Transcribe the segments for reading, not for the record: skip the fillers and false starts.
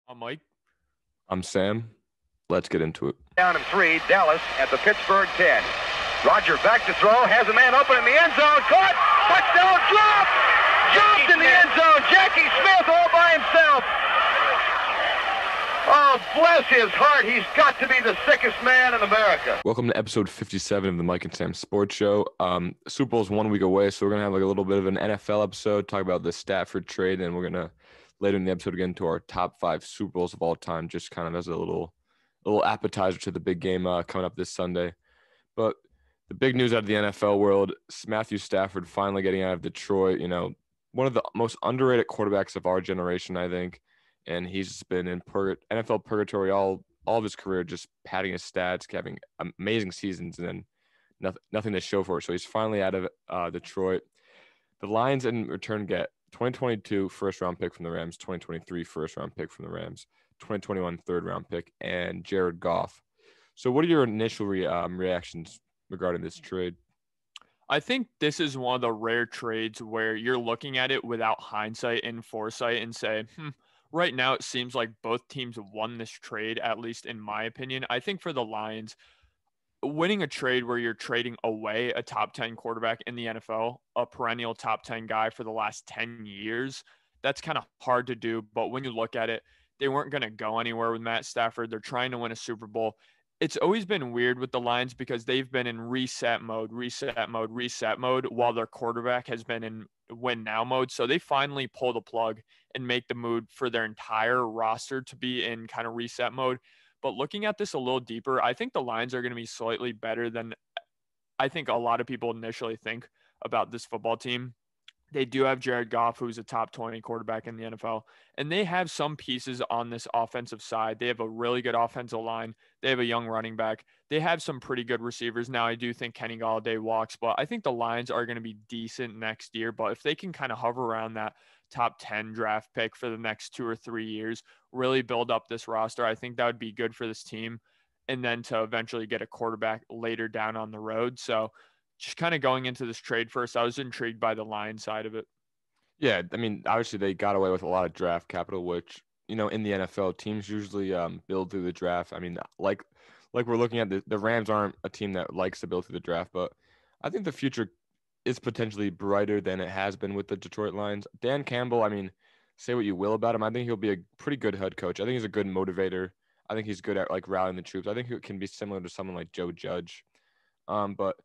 I'm Mike. I'm Sam. Let's get into it. Down and 3, Dallas at the Pittsburgh 10. Roger back to throw, has a man open in the end zone, caught, touchdown, dropped in the end zone, Jackie Smith all by himself. Oh, bless his heart, he's got to be the sickest man in America. Welcome to episode 57 of the Mike and Sam Sports Show. Super Bowl's 1 week away, so we're going to have a little bit of an NFL episode, talk about the Stafford trade, and we're going to, later in the episode, get into our top 5 Super Bowls of all time, just kind of as a little appetizer to the big game coming up this Sunday. But the big news out of the NFL world, Matthew Stafford finally getting out of Detroit, one of the most underrated quarterbacks of our generation, I think. And he's been in NFL purgatory all of his career, just padding his stats, having amazing seasons, and then nothing to show for it. So he's finally out of Detroit. The Lions in return get 2022 first-round pick from the Rams, 2023 first-round pick from the Rams, 2021 third-round pick, and Jared Goff. So what are your initial reactions regarding this trade? I think this is one of the rare trades where you're looking at it without hindsight and foresight and say, right now it seems like both teams won this trade, at least in my opinion. I think for the Lions, winning a trade where you're trading away a top 10 quarterback in the NFL, a perennial top 10 guy for the last 10 years, that's kind of hard to do. But when you look at it, they weren't going to go anywhere with Matt Stafford. They're trying to win a Super Bowl. It's always been weird with the Lions because they've been in reset mode while their quarterback has been in win now mode. So they finally pull the plug and make the move for their entire roster to be in kind of reset mode. But looking at this a little deeper, I think the Lions are going to be slightly better than I think a lot of people initially think about this football team. They do have Jared Goff, who's a top 20 quarterback in the NFL, and they have some pieces on this offensive side. They have a really good offensive line. They have a young running back. They have some pretty good receivers. Now, I do think Kenny Golladay walks, but I think the Lions are going to be decent next year. But if they can kind of hover around that top 10 draft pick for the next 2 or 3 years, really build up this roster, I think that would be good for this team. And then to eventually get a quarterback later down on the road. So just kind of going into this trade first, I was intrigued by the Lions side of it. Yeah, I mean, obviously they got away with a lot of draft capital, which, in the NFL, teams usually build through the draft. I mean, like we're looking at, the Rams aren't a team that likes to build through the draft, but I think the future is potentially brighter than it has been with the Detroit Lions. Dan Campbell, I mean, say what you will about him, I think he'll be a pretty good head coach. I think he's a good motivator. I think he's good at, rallying the troops. I think he can be similar to someone like Joe Judge. But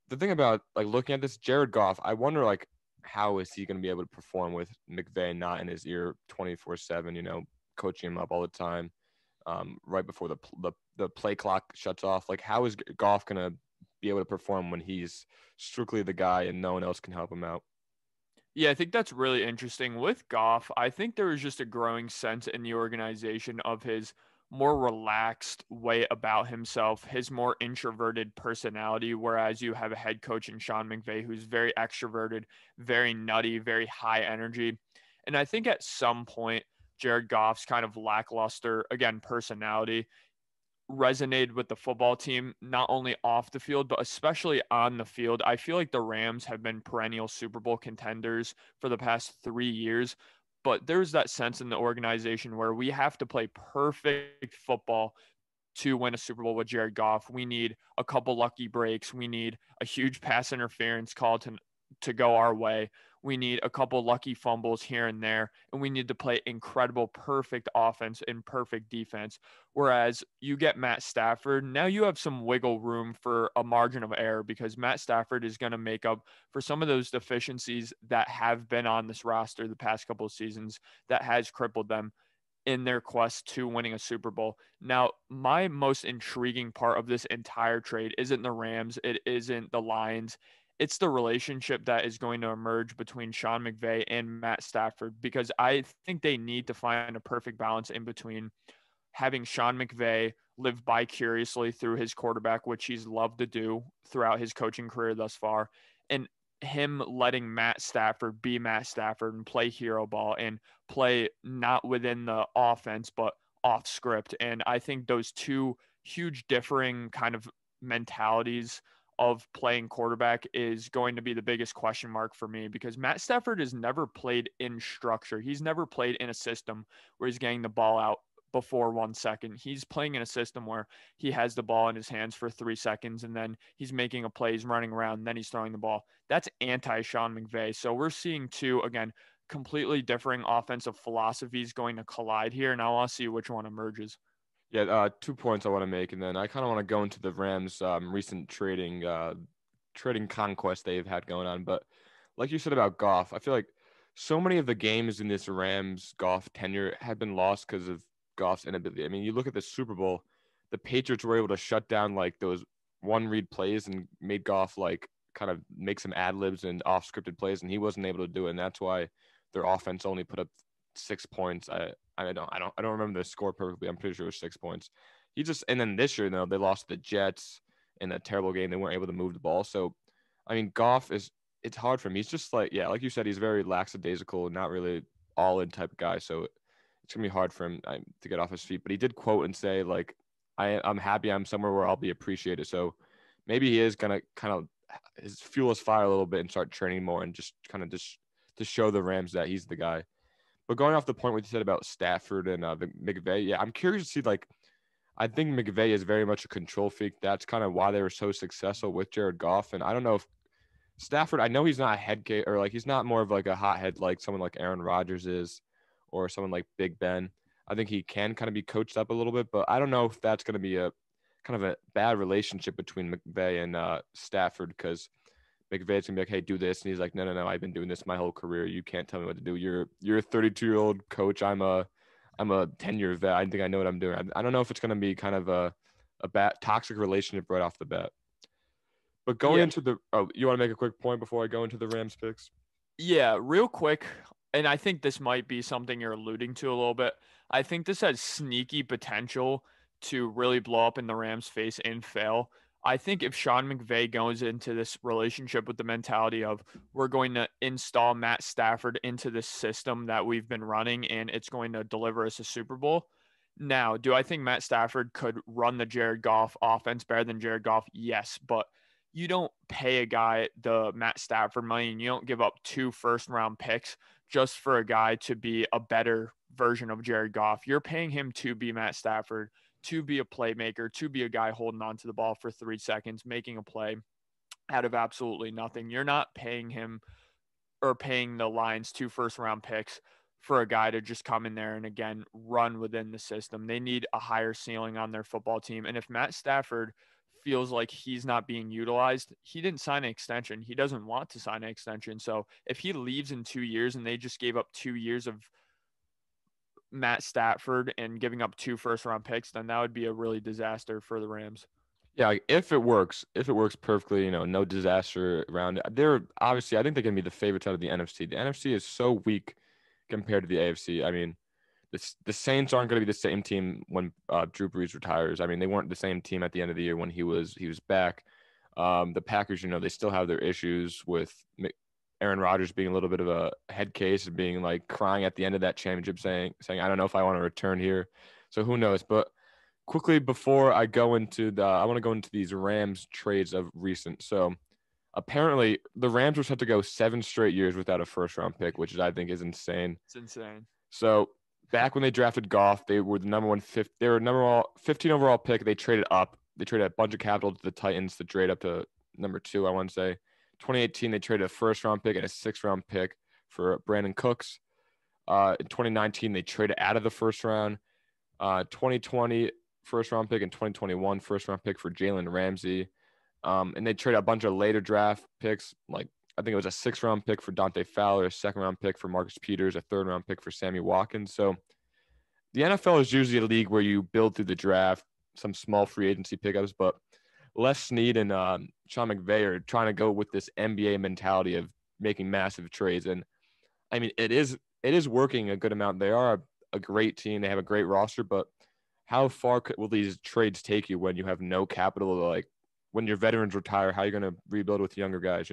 the thing about looking at this, Jared Goff, I wonder how is he going to be able to perform with McVay not in his ear 24/7, coaching him up all the time, right before the play clock shuts off. How is Goff going to be able to perform when he's strictly the guy and no one else can help him out? Yeah, I think that's really interesting. With Goff, I think there was just a growing sense in the organization of his more relaxed way about himself, his more introverted personality, whereas you have a head coach in Sean McVay who's very extroverted, very nutty, very high energy. And I think at some point, Jared Goff's kind of lackluster, again, personality resonated with the football team, not only off the field, but especially on the field. I feel like the Rams have been perennial Super Bowl contenders for the past 3 years, but there's that sense in the organization where we have to play perfect football to win a Super Bowl with Jared Goff. We need a couple lucky breaks. We need a huge pass interference call to go our way. We need a couple lucky fumbles here and there, and we need to play incredible, perfect offense and perfect defense. Whereas you get Matt Stafford, now you have some wiggle room for a margin of error because Matt Stafford is going to make up for some of those deficiencies that have been on this roster the past couple of seasons that has crippled them in their quest to winning a Super Bowl. Now, my most intriguing part of this entire trade isn't the Rams, it isn't the Lions. It's the relationship that is going to emerge between Sean McVay and Matt Stafford, because I think they need to find a perfect balance in between having Sean McVay live vicariously through his quarterback, which he's loved to do throughout his coaching career thus far, and him letting Matt Stafford be Matt Stafford and play hero ball and play not within the offense, but off script. And I think those two huge differing kind of mentalities of playing quarterback is going to be the biggest question mark for me, because Matt Stafford has never played in structure. He's never played in a system where he's getting the ball out before 1 second. He's playing in a system where he has the ball in his hands for 3 seconds, and then he's making a play, he's running around, and then he's throwing the ball. That's anti-Sean McVay. So we're seeing two, again, completely differing offensive philosophies going to collide here, and I want to see which one emerges. Yeah, 2 points I want to make, and then I kind of want to go into the Rams' recent trading conquest they've had going on. But like you said about Goff, I feel like so many of the games in this Rams Goff tenure have been lost because of Goff's inability. I mean, you look at the Super Bowl, the Patriots were able to shut down like those one read plays and made Goff like kind of make some ad libs and off scripted plays, and he wasn't able to do it. And that's why their offense only put up 6 points. I don't remember the score perfectly. I'm pretty sure it was 6 points. And then this year, though, they lost the Jets in a terrible game. They weren't able to move the ball. So, I mean, Goff it's hard for him. He's just like you said, he's very lackadaisical, not really all in type of guy. So it's gonna be hard for him to get off his feet. But he did quote and say like, I'm happy I'm somewhere where I'll be appreciated. So maybe he is gonna kind of fuel his fire a little bit and start training more and just kind of just to show the Rams that he's the guy. But going off the point what you said about Stafford and McVay, yeah, I'm curious to see, like, I think McVay is very much a control freak. That's kind of why they were so successful with Jared Goff. And I don't know if Stafford, I know he's not a head case, or like he's not more of like a hothead like someone like Aaron Rodgers is, or someone like Big Ben. I think he can kind of be coached up a little bit, but I don't know if that's going to be a kind of a bad relationship between McVay and Stafford, because McVay's gonna be like, hey, do this. And he's like, no, I've been doing this my whole career. You can't tell me what to do. You're a 32-year-old coach. I'm a 10-year vet. I think I know what I'm doing. I don't know if it's gonna be kind of a bad toxic relationship right off the bat. But going into you want to make a quick point before I go into the Rams picks? Yeah, real quick. And I think this might be something you're alluding to a little bit. I think this has sneaky potential to really blow up in the Rams' face and fail. I think if Sean McVay goes into this relationship with the mentality of we're going to install Matt Stafford into this system that we've been running and it's going to deliver us a Super Bowl. Now, do I think Matt Stafford could run the Jared Goff offense better than Jared Goff? Yes, but you don't pay a guy the Matt Stafford money and you don't give up 2 first-round picks just for a guy to be a better version of Jared Goff. You're paying him to be Matt Stafford, to be a playmaker, to be a guy holding on to the ball for 3 seconds, making a play out of absolutely nothing. You're not paying him or paying the Lions 2 first-round picks for a guy to just come in there and, again, run within the system. They need a higher ceiling on their football team. And if Matt Stafford feels like he's not being utilized, he didn't sign an extension. He doesn't want to sign an extension. So if he leaves in 2 years and they just gave up 2 years of Matt Stafford and giving up 2 first-round picks, then that would be a really disaster for the Rams. Yeah, like if it works perfectly, no disaster around it. They're obviously, I think they're going to be the favorites out of the NFC. The NFC is so weak compared to the AFC. I mean, the Saints aren't going to be the same team when Drew Brees retires. I mean, they weren't the same team at the end of the year when he was back. The Packers, they still have their issues with Aaron Rodgers being a little bit of a head case and being like crying at the end of that championship saying, I don't know if I want to return here. So who knows? But quickly before I go into I want to go into these Rams trades of recent. So apparently the Rams were set to go 7 straight years without a first round pick, which I think is insane. It's insane. So back when they drafted Goff, they were the number 15 overall pick. They traded up. They traded a bunch of capital to the Titans to trade up to number 2, I want to say. 2018, they traded a first-round pick and a 6th-round pick for Brandon Cooks. In 2019, they traded out of the first round. 2020, first-round pick, and 2021, first-round pick for Jalen Ramsey. And they traded a bunch of later draft picks, like I think it was a 6th-round pick for Dante Fowler, a 2nd-round pick for Marcus Peters, a 3rd-round pick for Sammy Watkins. So the NFL is usually a league where you build through the draft, some small free agency pickups, but Les Snead and Sean McVay are trying to go with this NBA mentality of making massive trades. And I mean, it is working a good amount. They are a great team. They have a great roster, but how far will these trades take you when you have no capital? Like when your veterans retire, how are you going to rebuild with younger guys,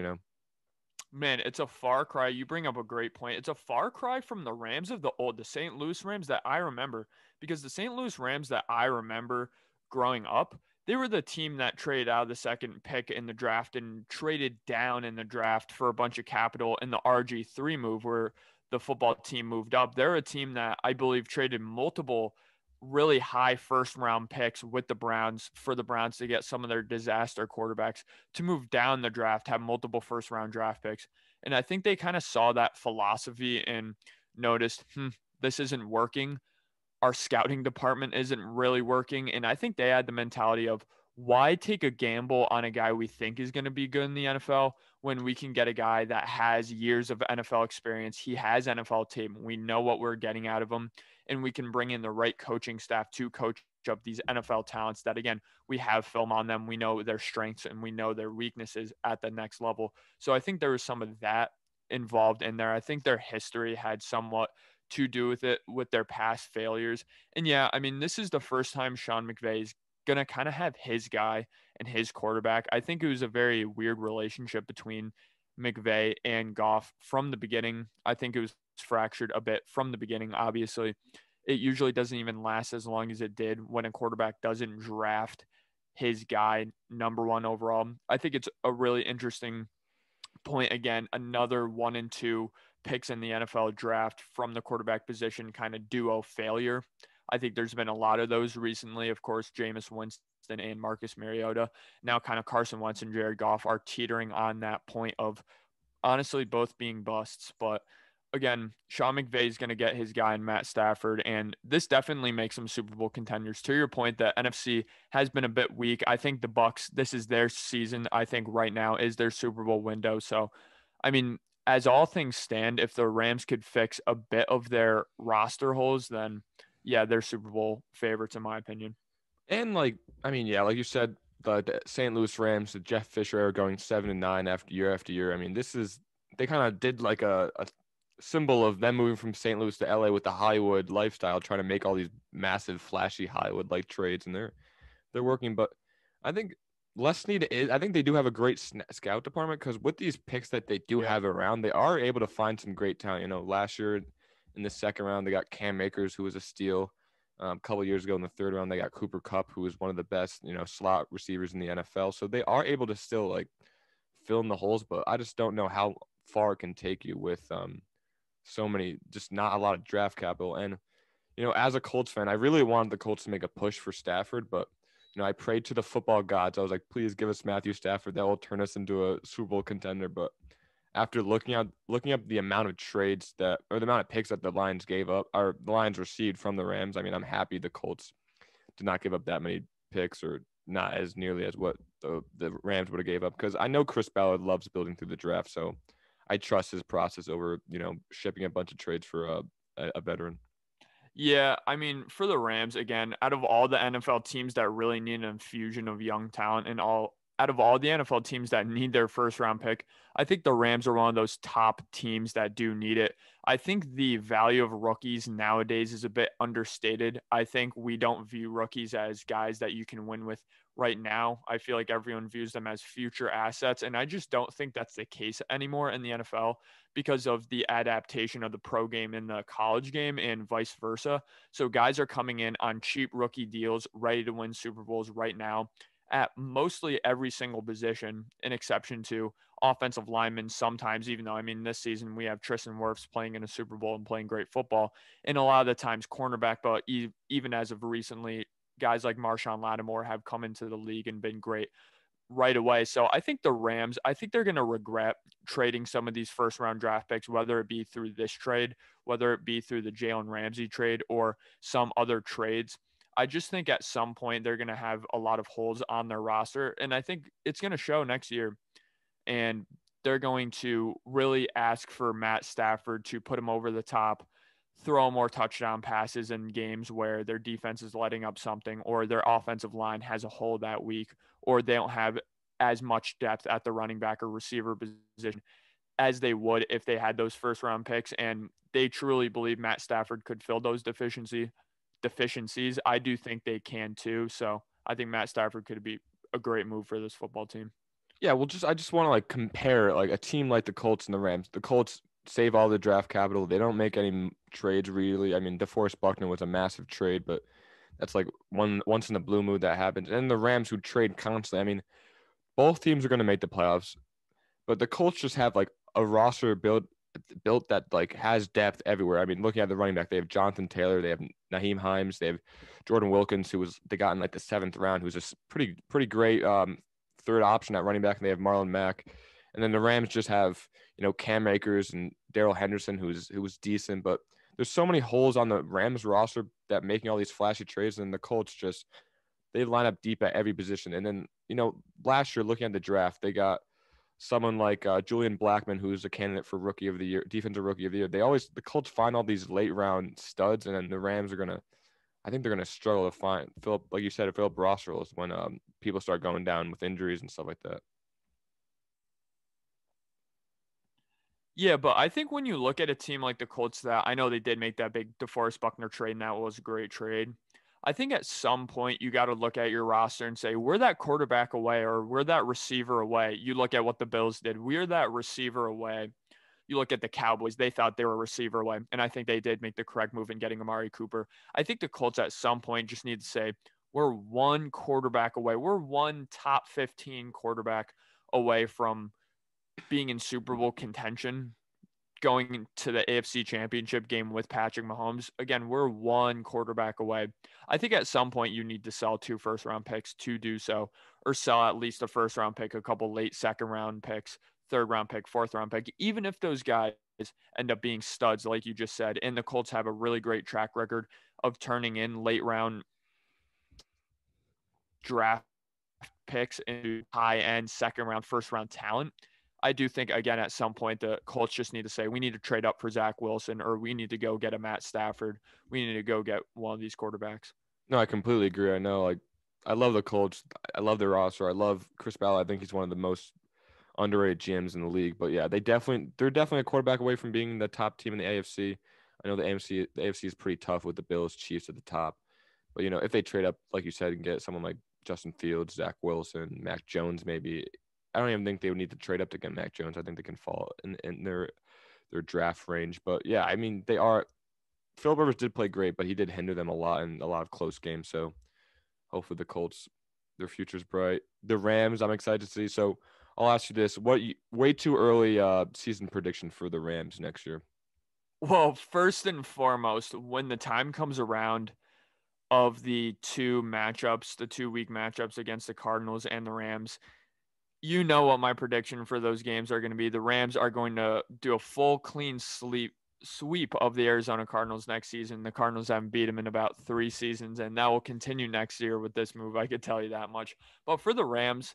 Man, it's a far cry. You bring up a great point. It's a far cry from the Rams of the St. Louis Rams that I remember, because the St. Louis Rams that I remember growing up, they were the team that traded out of the second pick in the draft and traded down in the draft for a bunch of capital in the RG3 move where the football team moved up. They're a team that I believe traded multiple really high first round picks with the Browns for the Browns to get some of their disaster quarterbacks to move down the draft, have multiple first round draft picks. And I think they kind of saw that philosophy and noticed, this isn't working. Our scouting department isn't really working. And I think they had the mentality of why take a gamble on a guy we think is going to be good in the NFL when we can get a guy that has years of NFL experience. He has NFL tape. We know what we're getting out of him, and we can bring in the right coaching staff to coach up these NFL talents that, again, we have film on them. We know their strengths and we know their weaknesses at the next level. So I think there was some of that involved in there. I think their history had somewhat to do with it, with their past failures. And yeah, I mean, this is the first time Sean McVay is going to kind of have his guy and his quarterback. I think it was a very weird relationship between McVay and Goff from the beginning. I think it was fractured a bit from the beginning. Obviously, it usually doesn't even last as long as it did when a quarterback doesn't draft his guy number one overall. I think it's a really interesting point. Again, another 1 and 2 picks in the NFL draft from the quarterback position kind of duo failure. I think there's been a lot of those recently. Of course, Jameis Winston and Marcus Mariota. Now kind of Carson Wentz and Jared Goff are teetering on that point of honestly both being busts. But again, Sean McVay is going to get his guy in Matt Stafford, and this definitely makes them Super Bowl contenders. To your point, the NFC has been a bit weak. I think the Bucs, this is their season. I think right now is their Super Bowl window. So, I mean, as all things stand, if the Rams could fix a bit of their roster holes, then yeah, they're Super Bowl favorites in my opinion. And like you said, the St. Louis Rams, the Jeff Fisher era going 7-9 after year. I mean, they kind of did like a symbol of them moving from St. Louis to LA with the Hollywood lifestyle, trying to make all these massive, flashy Hollywood like trades, and they're working. But I think less need is. I think they do have a great scout department because with these picks that they do have around, they are able to find some great talent. You know, last year in the second round, they got Cam Akers, who was a steal. A couple of years ago in the third round, they got Cooper Kupp, who was one of the best, slot receivers in the NFL. So they are able to still like fill in the holes, but I just don't know how far it can take you with so many, just not a lot of draft capital. And, as a Colts fan, I really wanted the Colts to make a push for Stafford, but, I prayed to the football gods. I was like, please give us Matthew Stafford. That will turn us into a Super Bowl contender. But after looking up the amount of trades or the amount of picks that the Lions gave up, or the Lions received from the Rams, I mean, I'm happy the Colts did not give up that many picks, or not as nearly as what the Rams would have gave up, because I know Chris Ballard loves building through the draft. So I trust his process over, shipping a bunch of trades for a veteran. Yeah, I mean, for the Rams, again, out of all the NFL teams that really need an infusion of young talent and out of all the NFL teams that need their first round pick, I think the Rams are one of those top teams that do need it. I think the value of rookies nowadays is a bit understated. I think we don't view rookies as guys that you can win with right now. I feel like everyone views them as future assets, and I just don't think that's the case anymore in the NFL because of the adaptation of the pro game in the college game and vice versa. So guys are coming in on cheap rookie deals, ready to win Super Bowls right now at mostly every single position, an exception to offensive linemen sometimes, even though, I mean, this season we have Tristan Wirfs playing in a Super Bowl and playing great football. And a lot of the times cornerback, but even as of recently, guys like Marshawn Lattimore have come into the league and been great right away. So I think the Rams, I think they're going to regret trading some of these first round draft picks, whether it be through this trade, whether it be through the Jalen Ramsey trade or some other trades. I just think at some point they're going to have a lot of holes on their roster, and I think it's going to show next year. And they're going to really ask for Matt Stafford to put him over the top, throw more touchdown passes in games where their defense is letting up something, or their offensive line has a hole that week, or they don't have as much depth at the running back or receiver position as they would if they had those first round picks. And they truly believe Matt Stafford could fill those deficiencies. I do think they can too. So I think Matt Stafford could be a great move for this football team. Yeah, well, I just want to like compare like a team like the Colts and the Rams. The Colts save all the draft capital. They don't make any trades really. I mean, DeForest Buckner was a massive trade, but That's like once in the blue moon that happens. And the Rams, who trade constantly. I mean, both teams are going to make the playoffs, but the Colts just have like a roster built that like has depth everywhere. I mean, looking at the running back, they have Jonathan Taylor, they have Naheem Himes, they have Jordan Wilkins, they got in like the 7th round, who's a pretty great third option at running back, and they have Marlon Mack. And then the Rams just have, Cam Akers and Darrell Henderson, who was decent, but there's so many holes on the Rams roster that making all these flashy trades, and the Colts just they line up deep at every position. And then, last year looking at the draft, they got someone like Julian Blackman, who's a candidate for Rookie of the Year, Defensive Rookie of the Year. The Colts find all these late round studs, and then the Rams I think they're gonna struggle to find Philip, like you said, Philip Rosserls when people start going down with injuries and stuff like that. Yeah, but I think when you look at a team like the Colts, that I know they did make that big DeForest Buckner trade, and that was a great trade. I think at some point you got to look at your roster and say, we're that quarterback away or we're that receiver away. You look at what the Bills did. We're that receiver away. You look at the Cowboys, they thought they were a receiver away, and I think they did make the correct move in getting Amari Cooper. I think the Colts at some point just need to say, we're one quarterback away. We're one top 15 quarterback away from being in Super Bowl contention, going to the AFC Championship game with Patrick Mahomes. Again, we're one quarterback away. I think at some point you need to sell 2 first-round picks to do so, or sell at least a first-round pick, a couple late second-round picks, third-round pick, fourth-round pick, even if those guys end up being studs, like you just said. And the Colts have a really great track record of turning in late-round draft picks into high-end second-round, first-round talent. I do think, again, at some point, the Colts just need to say, we need to trade up for Zach Wilson, or we need to go get a Matt Stafford. We need to go get one of these quarterbacks. No, I completely agree. I know, like, I love the Colts. I love their roster. I love Chris Ballard. I think he's one of the most underrated GMs in the league. But yeah, they're definitely a quarterback away from being the top team in the AFC. I know the AFC is pretty tough with the Bills, Chiefs at the top. But if they trade up, like you said, and get someone like Justin Fields, Zach Wilson, Mac Jones, maybe. I don't even think they would need to trade up to get Mac Jones. I think they can fall in their draft range. But yeah, I mean, Philip Rivers did play great, but he did hinder them a lot in a lot of close games. So hopefully the Colts, their future's bright. The Rams, I'm excited to see. So I'll ask you this: way too early season prediction for the Rams next year? Well, first and foremost, when the time comes around of the 2-week matchups against the Cardinals and the Rams, you know what my prediction for those games are going to be. The Rams are going to do a full clean sweep of the Arizona Cardinals next season. The Cardinals haven't beat them in about 3 seasons, and that will continue next year with this move. I could tell you that much. But for the Rams,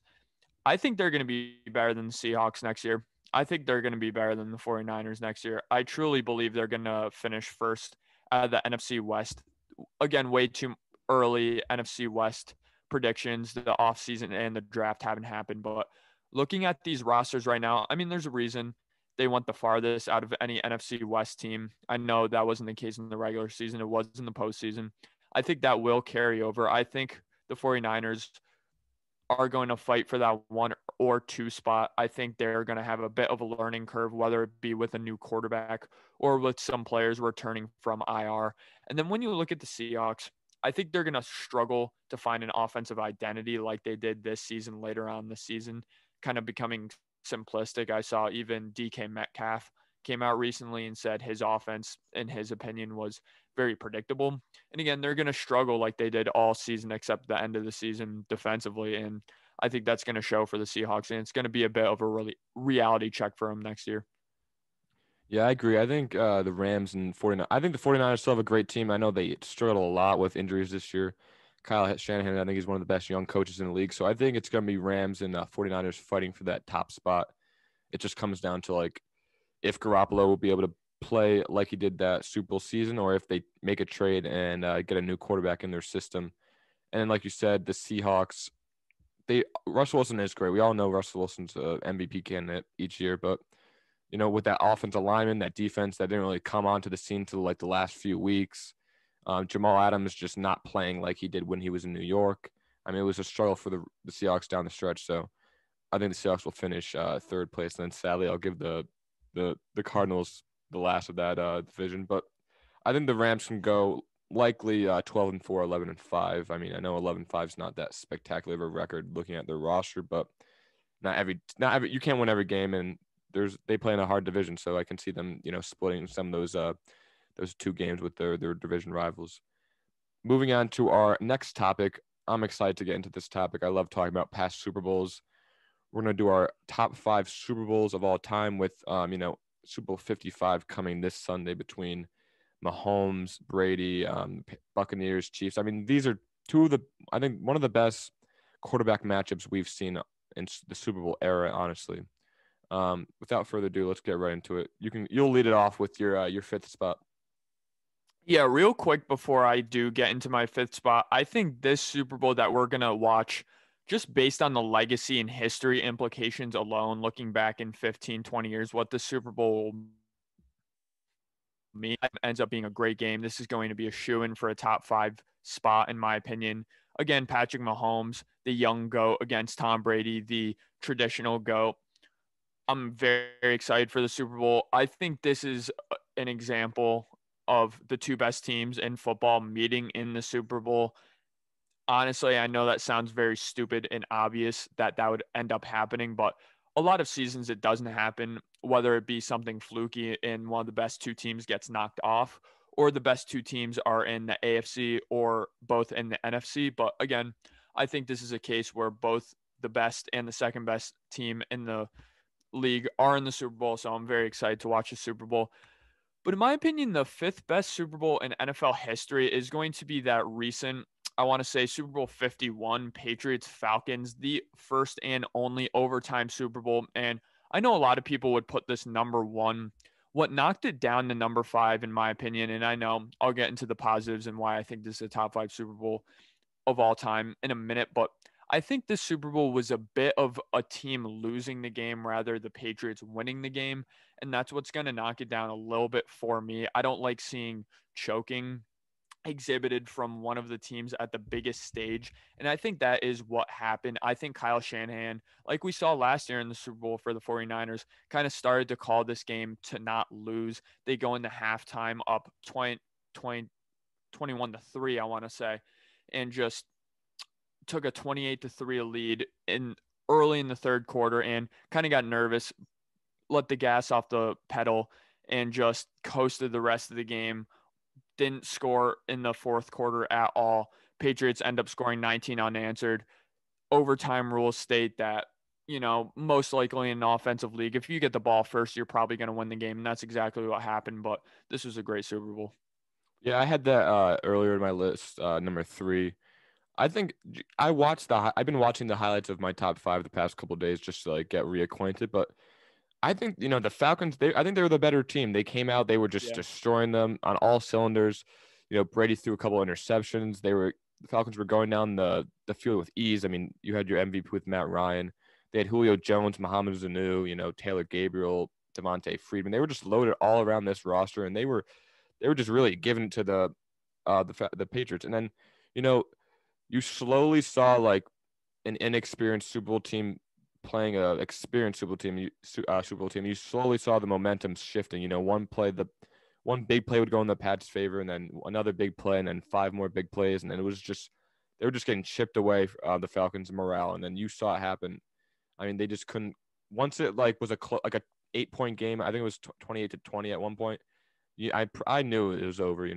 I think they're going to be better than the Seahawks next year. I think they're going to be better than the 49ers next year. I truly believe they're going to finish first out of the NFC West. Again, way too early NFC West predictions. The offseason and the draft haven't happened, but looking at these rosters right now, I mean, there's a reason they went the farthest out of any NFC West team. I know that wasn't the case in the regular season. It was in the postseason. I think that will carry over. I think the 49ers are going to fight for that 1 or 2 spot. I think they're going to have a bit of a learning curve, whether it be with a new quarterback or with some players returning from IR. And then when you look at the Seahawks, I think they're going to struggle to find an offensive identity like they did this season, later on in the season, kind of becoming simplistic. I saw even DK Metcalf came out recently and said his offense, in his opinion, was very predictable. And again, they're going to struggle like they did all season except the end of the season defensively. And I think that's going to show for the Seahawks, and it's going to be a bit of a really reality check for them next year. Yeah, I agree. I think the Rams and 49. I think the 49ers still have a great team. I know they struggled a lot with injuries this year. Kyle Shanahan, I think he's one of the best young coaches in the league. So I think it's going to be Rams and 49ers fighting for that top spot. It just comes down to like if Garoppolo will be able to play like he did that Super Bowl season, or if they make a trade and get a new quarterback in their system. And then, like you said, the Seahawks, Russell Wilson is great. We all know Russell Wilson's an MVP candidate each year, but with that offensive lineman, that defense that didn't really come onto the scene till like the last few weeks. Jamal Adams just not playing like he did when he was in New York. I mean, it was a struggle for the Seahawks down the stretch. So I think the Seahawks will finish third place. And then sadly, I'll give the Cardinals the last of that division. But I think the Rams can go likely 12-4, 11-5. I mean, I know 11-5 is not that spectacular of a record looking at their roster, but not every you can't win every game, and they play in a hard division, so I can see them, splitting some of those two games with their division rivals. Moving on to our next topic, I'm excited to get into this topic. I love talking about past Super Bowls. We're going to do our top 5 Super Bowls of all time with, Super Bowl 55 coming this Sunday between Mahomes, Brady, Buccaneers, Chiefs. I mean, these are I think one of the best quarterback matchups we've seen in the Super Bowl era, honestly. Without further ado, let's get right into it. You'll lead it off with your fifth spot. Yeah, real quick before I do get into my fifth spot, I think this Super Bowl that we're going to watch, just based on the legacy and history implications alone, looking back in 15, 20 years, what the Super Bowl mean ends up being a great game. This is going to be a shoo-in for a top 5 spot, in my opinion. Again, Patrick Mahomes, the young GOAT, against Tom Brady, the traditional GOAT. I'm very, very excited for the Super Bowl. I think this is an example of the two best teams in football meeting in the Super Bowl. Honestly, I know that sounds very stupid and obvious that would end up happening, but a lot of seasons it doesn't happen, whether it be something fluky and one of the best two teams gets knocked off, or the best two teams are in the AFC or both in the NFC. But again, I think this is a case where both the best and the second best team in the league are in the Super Bowl, so I'm very excited to watch the Super Bowl. But in my opinion, the 5th best Super Bowl in NFL history is going to be that recent, I want to say, Super Bowl 51, Patriots Falcons, the first and only overtime Super Bowl. And I know a lot of people would put this number 1. What knocked it down to number 5, in my opinion, and I know I'll get into the positives and why I think this is a top 5 Super Bowl of all time in a minute, but I think this Super Bowl was a bit of a team losing the game rather the Patriots winning the game, and that's what's going to knock it down a little bit for me. I don't like seeing choking exhibited from one of the teams at the biggest stage, and I think that is what happened. I think Kyle Shanahan, like we saw last year in the Super Bowl for the 49ers, kind of started to call this game to not lose. They go into halftime up 21-3, I want to say, and just took a 28-3 lead in early in the third quarter and kind of got nervous, let the gas off the pedal, and just coasted the rest of the game. Didn't score in the fourth quarter at all. Patriots end up scoring 19 unanswered. Overtime rules state that, most likely in an offensive league, if you get the ball first, you're probably going to win the game. And that's exactly what happened. But this was a great Super Bowl. Yeah, I had that earlier in my list, number 3. I think I've been watching the highlights of my top 5 the past couple of days just to get reacquainted. But I think, the Falcons, I think they were the better team. They came out, they were just destroying them on all cylinders. Brady threw a couple of interceptions. The Falcons were going down the field with ease. I mean, you had your MVP with Matt Ryan. They had Julio Jones, Mohamed Sanu, Taylor Gabriel, Devontae Freeman. They were just loaded all around this roster, and they were just really giving it to the Patriots. And then, you slowly saw an inexperienced Super Bowl team playing a experienced Super Bowl team. You slowly saw the momentum shifting. One big play would go in the Pats' favor, and then another big play, and then 5 more big plays, and then they were just getting chipped away, the Falcons' morale, and then you saw it happen. I mean, they just couldn't. Once it was a 8-point game, I think it was 28-20 at one point. I knew it was over.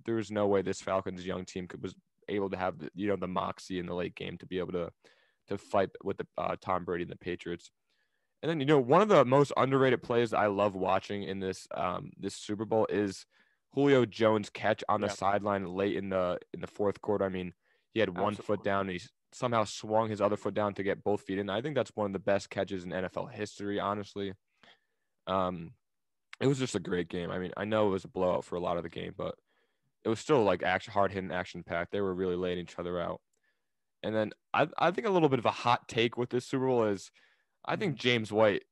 There was no way this Falcons young team was able to have the moxie in the late game to be able to fight with the Tom Brady and the Patriots. And then one of the most underrated plays that I love watching in this Super Bowl is Julio Jones' catch on the sideline late in the fourth quarter. I mean, he had one foot down and he somehow swung his other foot down to get both feet in. I think that's one of the best catches in NFL history, honestly. It was just a great game. I mean, I know it was a blowout for a lot of the game, but it was still hard-hitting, action-packed. They were really laying each other out. And then I think a little bit of a hot take with this Super Bowl is I think James White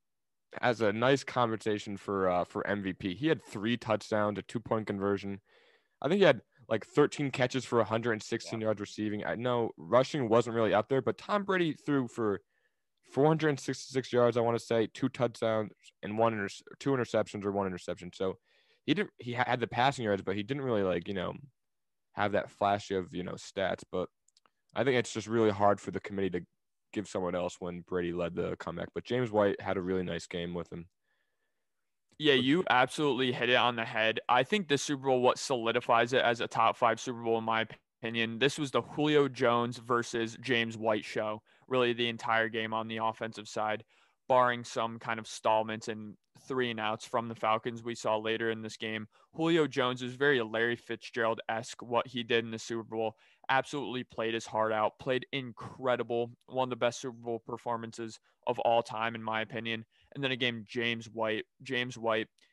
has a nice conversation for MVP. He had 3 touchdowns, a 2-point conversion. I think he had 13 catches for 116 yards receiving. I know rushing wasn't really up there, but Tom Brady threw for 466 yards, I want to say, 2 touchdowns and 2 interceptions or 1 interception. So he had the passing yards, but he didn't really have that flashy of, stats. But I think it's just really hard for the committee to give someone else when Brady led the comeback. But James White had a really nice game with him. Yeah, you absolutely hit it on the head. I think this Super Bowl, what solidifies it as a top 5 Super Bowl, in my opinion, this was the Julio Jones versus James White show, really the entire game on the offensive side, barring some kind of stallments and 3-and-outs from the Falcons we saw later in this game. Julio Jones was very Larry Fitzgerald-esque, what he did in the Super Bowl. Absolutely played his heart out, played incredible, one of the best Super Bowl performances of all time, in my opinion. And then again, James White,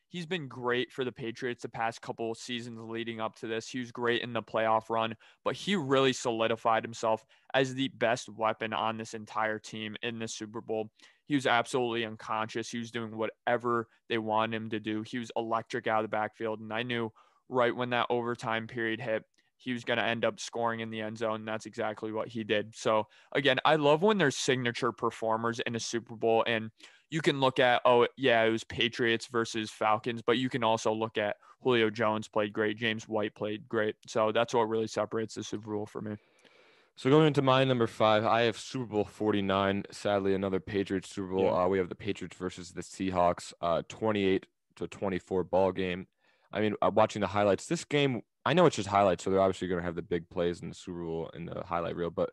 he's been great for the Patriots the past couple seasons leading up to this. He was great in the playoff run, but he really solidified himself as the best weapon on this entire team in the Super Bowl. He was absolutely unconscious. He was doing whatever they wanted him to do. He was electric out of the backfield, and I knew right when that overtime period hit, he was going to end up scoring in the end zone. And that's exactly what he did. So again, I love when there's signature performers in a Super Bowl, and you can look at, oh, yeah, it was Patriots versus Falcons, but you can also look at Julio Jones played great. James White played great. So that's what really separates the Super Bowl for me. So going into my number 5, I have Super Bowl 49. Sadly, another Patriots Super Bowl. Yeah. We have the Patriots versus the Seahawks, 28-24 ball game. I mean, watching the highlights, this game, I know it's just highlights, so they're obviously going to have the big plays in the Super Bowl in the highlight reel, but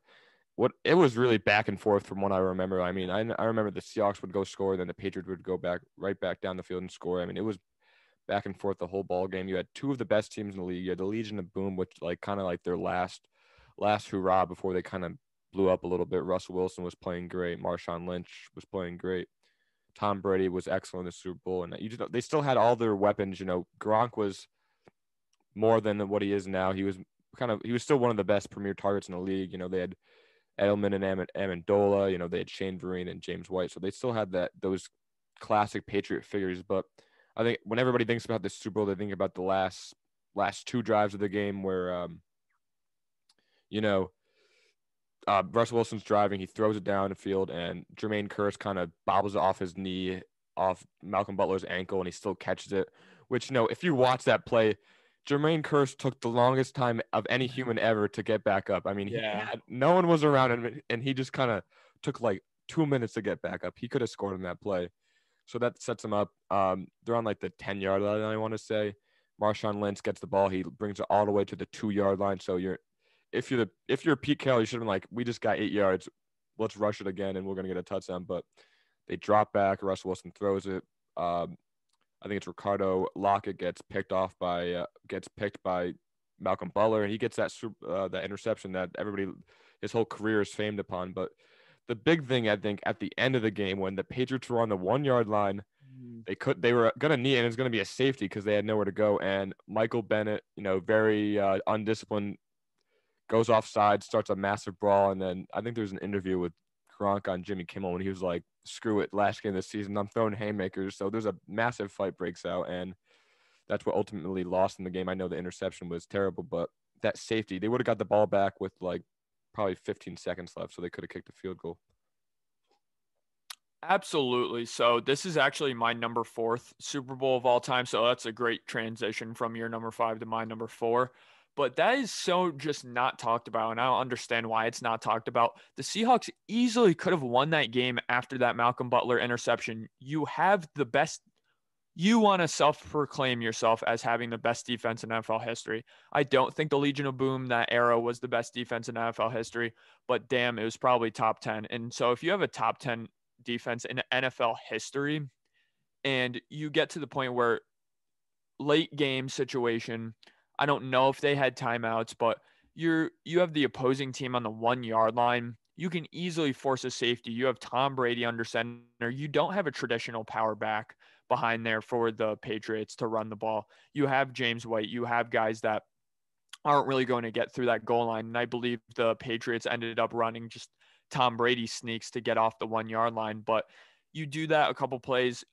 it was really back and forth from what I remember. I mean, I remember the Seahawks would go score, then the Patriots would go right back down the field and score. I mean, it was back and forth the whole ball game. You had two of the best teams in the league. You had the Legion of Boom, which kind of like their last hurrah before they kind of blew up a little bit. Russell Wilson was playing great. Marshawn Lynch was playing great. Tom Brady was excellent in the Super Bowl, and they still had all their weapons. Gronk was more than what he is now. He was still one of the best premier targets in the league. They had Edelman and Amendola. They had Shane Vereen and James White, so they still had those classic Patriot figures. But I think when everybody thinks about the Super Bowl, they think about the last two drives of the game where Russell Wilson's driving, he throws it down the field, and Jermaine Kearse kind of bobbles it off his knee, off Malcolm Butler's ankle, and he still catches it. Which, if you watch that play, Jermaine Kearse took the longest time of any human ever to get back up. I mean, no one was around him, and he just kind of took like 2 minutes to get back up. He could have scored in that play. So that sets him up. They're on like the 10-yard line, I want to say. Marshawn Lynch gets the ball. He brings it all the way to the 2-yard line. So if you're Pete Carroll, you should have been like, we just got 8 yards. Let's rush it again, and we're going to get a touchdown. But they drop back. Russell Wilson throws it. I think it's Ricardo Lockett gets picked by Malcolm Butler, and he gets that interception that his whole career is famed upon. But the big thing, I think, at the end of the game when the Patriots were on the 1-yard line, they were gonna need, and it's gonna be a safety because they had nowhere to go. And Michael Bennett, very undisciplined, goes offside, starts a massive brawl, and then I think there's an interview with Gronk on Jimmy Kimmel when he was like, screw it, last game of the season, I'm throwing haymakers. So there's a massive fight breaks out, and that's what ultimately lost in the game. I know the interception was terrible, but that safety, they would have got the ball back with like probably 15 seconds left, so they could have kicked a field goal. Absolutely. So this is actually my number 4th Super Bowl of all time. So that's a great transition from your number 5 to my number 4. But that is so just not talked about, and I don't understand why it's not talked about. The Seahawks easily could have won that game after that Malcolm Butler interception. You have the best. You want to self-proclaim yourself as having the best defense in NFL history. I don't think the Legion of Boom, that era, was the best defense in NFL history, but damn, it was probably top 10. And so if you have a top 10 defense in NFL history, and you get to the point where late game situation, I don't know if they had timeouts, but you have the opposing team on the 1-yard line. You can easily force a safety. You have Tom Brady under center. You don't have a traditional power back behind there for the Patriots to run the ball. You have James White. You have guys that aren't really going to get through that goal line. And I believe the Patriots ended up running just Tom Brady sneaks to get off the 1-yard line. But you do that a couple plays.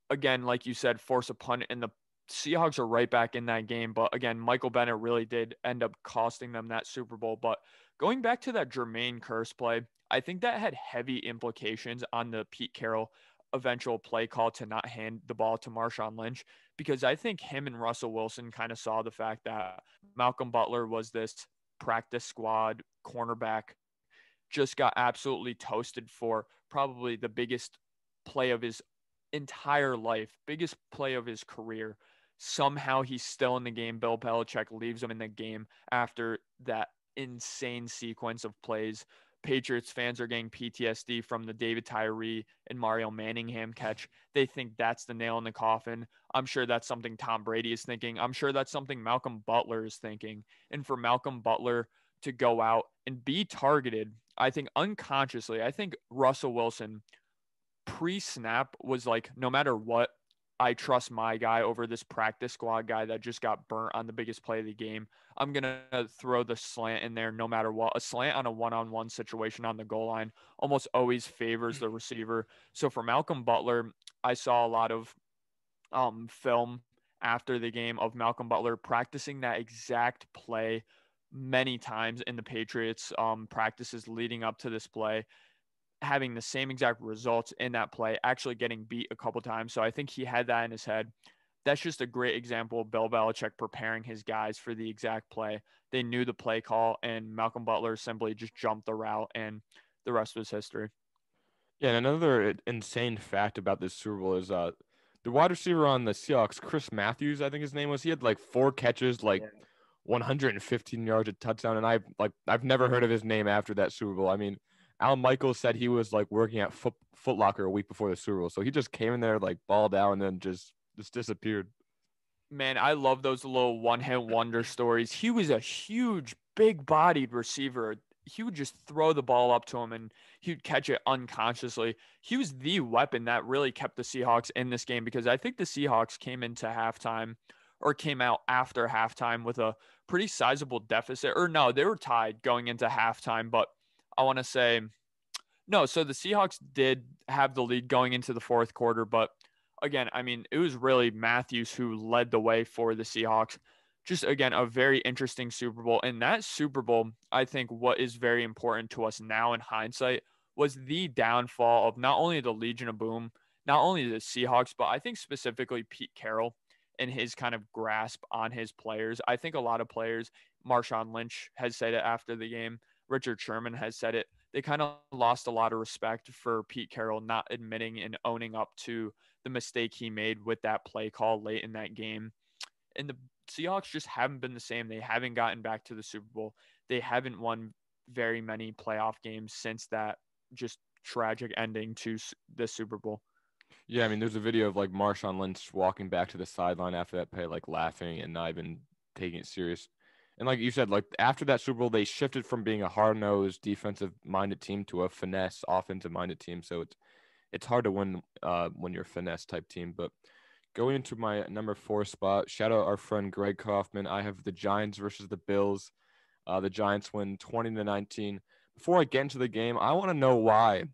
Again, like you said, force a punt, and the Seahawks are right back in that game. But again, Michael Bennett really did end up costing them that Super Bowl. But going back to that Jermaine Kearse play, I think that had heavy implications on the Pete Carroll eventual play call to not hand the ball to Marshawn Lynch, because I think him and Russell Wilson kind of saw the fact that Malcolm Butler was this practice squad cornerback, just got absolutely toasted for probably the biggest play of his entire life, biggest play of his career. Somehow he's still in the game. Bill Belichick leaves him in the game after that insane sequence of plays. Patriots fans are getting PTSD from the David Tyree and Mario Manningham catch. They think that's the nail in the coffin. I'm sure that's something Tom Brady is thinking. I'm sure that's something Malcolm Butler is thinking. And for Malcolm Butler to go out and be targeted, I think unconsciously, I think Russell Wilson pre-snap was like, no matter what, I trust my guy over this practice squad guy that just got burnt on the biggest play of the game. I'm going to throw the slant in there no matter what. A slant on a one-on-one situation on the goal line almost always favors the receiver. So for Malcolm Butler, I saw a lot of film after the game of Malcolm Butler practicing that exact play many times in the Patriots practices leading up to this play, having the same exact results in that play, actually getting beat a couple times. So I think he had that in his head. That's just a great example of Bill Belichick preparing his guys for the exact play. They knew the play call, and Malcolm Butler simply just jumped the route, and the rest was history. Yeah, and another insane fact about this Super Bowl is the wide receiver on the Seahawks, Chris Matthews, I think his name was. He had like 4 catches, like 115 yards, a touchdown, and I've never heard of his name after that Super Bowl. I mean, Al Michaels said he was like working at Foot Locker a week before the Super Bowl, so he just came in there like balled out and then just disappeared. Man, I love those little one-hit wonder stories. He was a huge, big-bodied receiver. He would just throw the ball up to him and he'd catch it unconsciously. He was the weapon that really kept the Seahawks in this game, because I think the Seahawks came into halftime, or came out after halftime, with a pretty sizable deficit. Or no, they were tied going into halftime, but I want to say no. So the Seahawks did have the lead going into the fourth quarter, but again, I mean, it was really Matthews who led the way for the Seahawks. Just again, a very interesting Super Bowl. And that Super Bowl, I think what is very important to us now in hindsight was the downfall of not only the Legion of Boom, not only the Seahawks, but I think specifically Pete Carroll and his kind of grasp on his players. I think a lot of players, Marshawn Lynch has said it after the game, Richard Sherman has said it, they kind of lost a lot of respect for Pete Carroll not admitting and owning up to the mistake he made with that play call late in that game. And the Seahawks just haven't been the same. They haven't gotten back to the Super Bowl. They haven't won very many playoff games since that just tragic ending to the Super Bowl. Yeah, I mean, there's a video of like Marshawn Lynch walking back to the sideline after that play, like laughing and not even taking it serious. And like you said, like after that Super Bowl, they shifted from being a hard-nosed, defensive-minded team to a finesse, offensive-minded team. So it's hard to win when you're a finesse type team. But going into my number 4 spot, shout out our friend Greg Kaufman. I have the Giants versus the Bills. The Giants win 20-19. Before I get into the game, I want to know why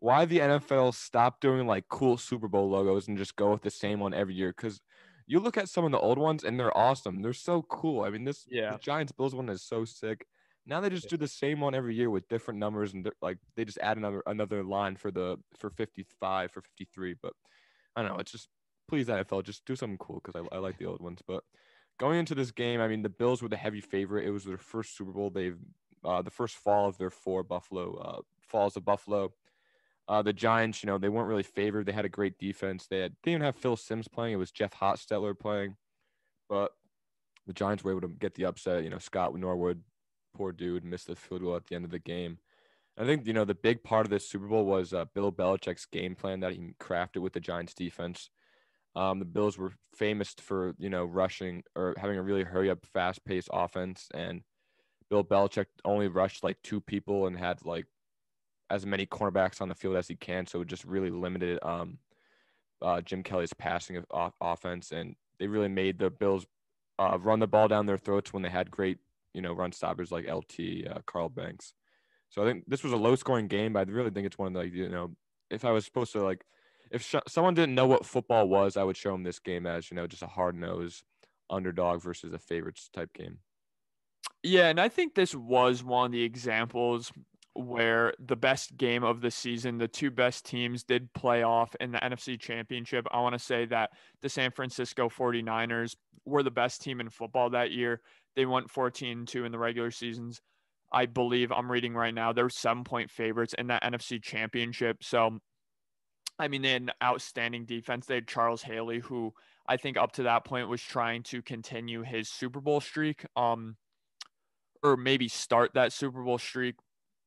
the NFL stopped doing like cool Super Bowl logos and just go with the same one every year. Because you look at some of the old ones and they're awesome. They're so cool. I mean, the Giants Bills one is so sick. Now they just do the same one every year with different numbers, and like they just add another line for 55, for 53. But I don't know. It's just, please NFL, just do something cool, because I like the old ones. But going into this game, I mean, the Bills were the heavy favorite. It was their first Super Bowl. They've the first fall of their 4 falls of Buffalo. The Giants, they weren't really favored. They had a great defense. They didn't even have Phil Simms playing. It was Jeff Hostetler playing. But the Giants were able to get the upset. Scott Norwood, poor dude, missed the field goal at the end of the game. I think, the big part of this Super Bowl was Bill Belichick's game plan that he crafted with the Giants defense. The Bills were famous for, rushing or having a really hurry-up, fast-paced offense. And Bill Belichick only rushed like 2 people and had like as many cornerbacks on the field as he can, so it just really limited Jim Kelly's passing offense, and they really made the Bills run the ball down their throats when they had great, run stoppers like LT, Carl Banks. So I think this was a low-scoring game, but I really think it's one of the, if I was supposed to if someone didn't know what football was, I would show them this game as, just a hard-nosed underdog versus a favorites type game. Yeah, and I think this was one of the examples where the best game of the season, the two best teams did play off in the NFC Championship. I want to say that the San Francisco 49ers were the best team in football that year. They went 14-2 in the regular seasons. I believe I'm reading right now, they're 7-point favorites in that NFC Championship. So, I mean, they had an outstanding defense. They had Charles Haley, who I think up to that point was trying to continue his Super Bowl streak, or maybe start that Super Bowl streak.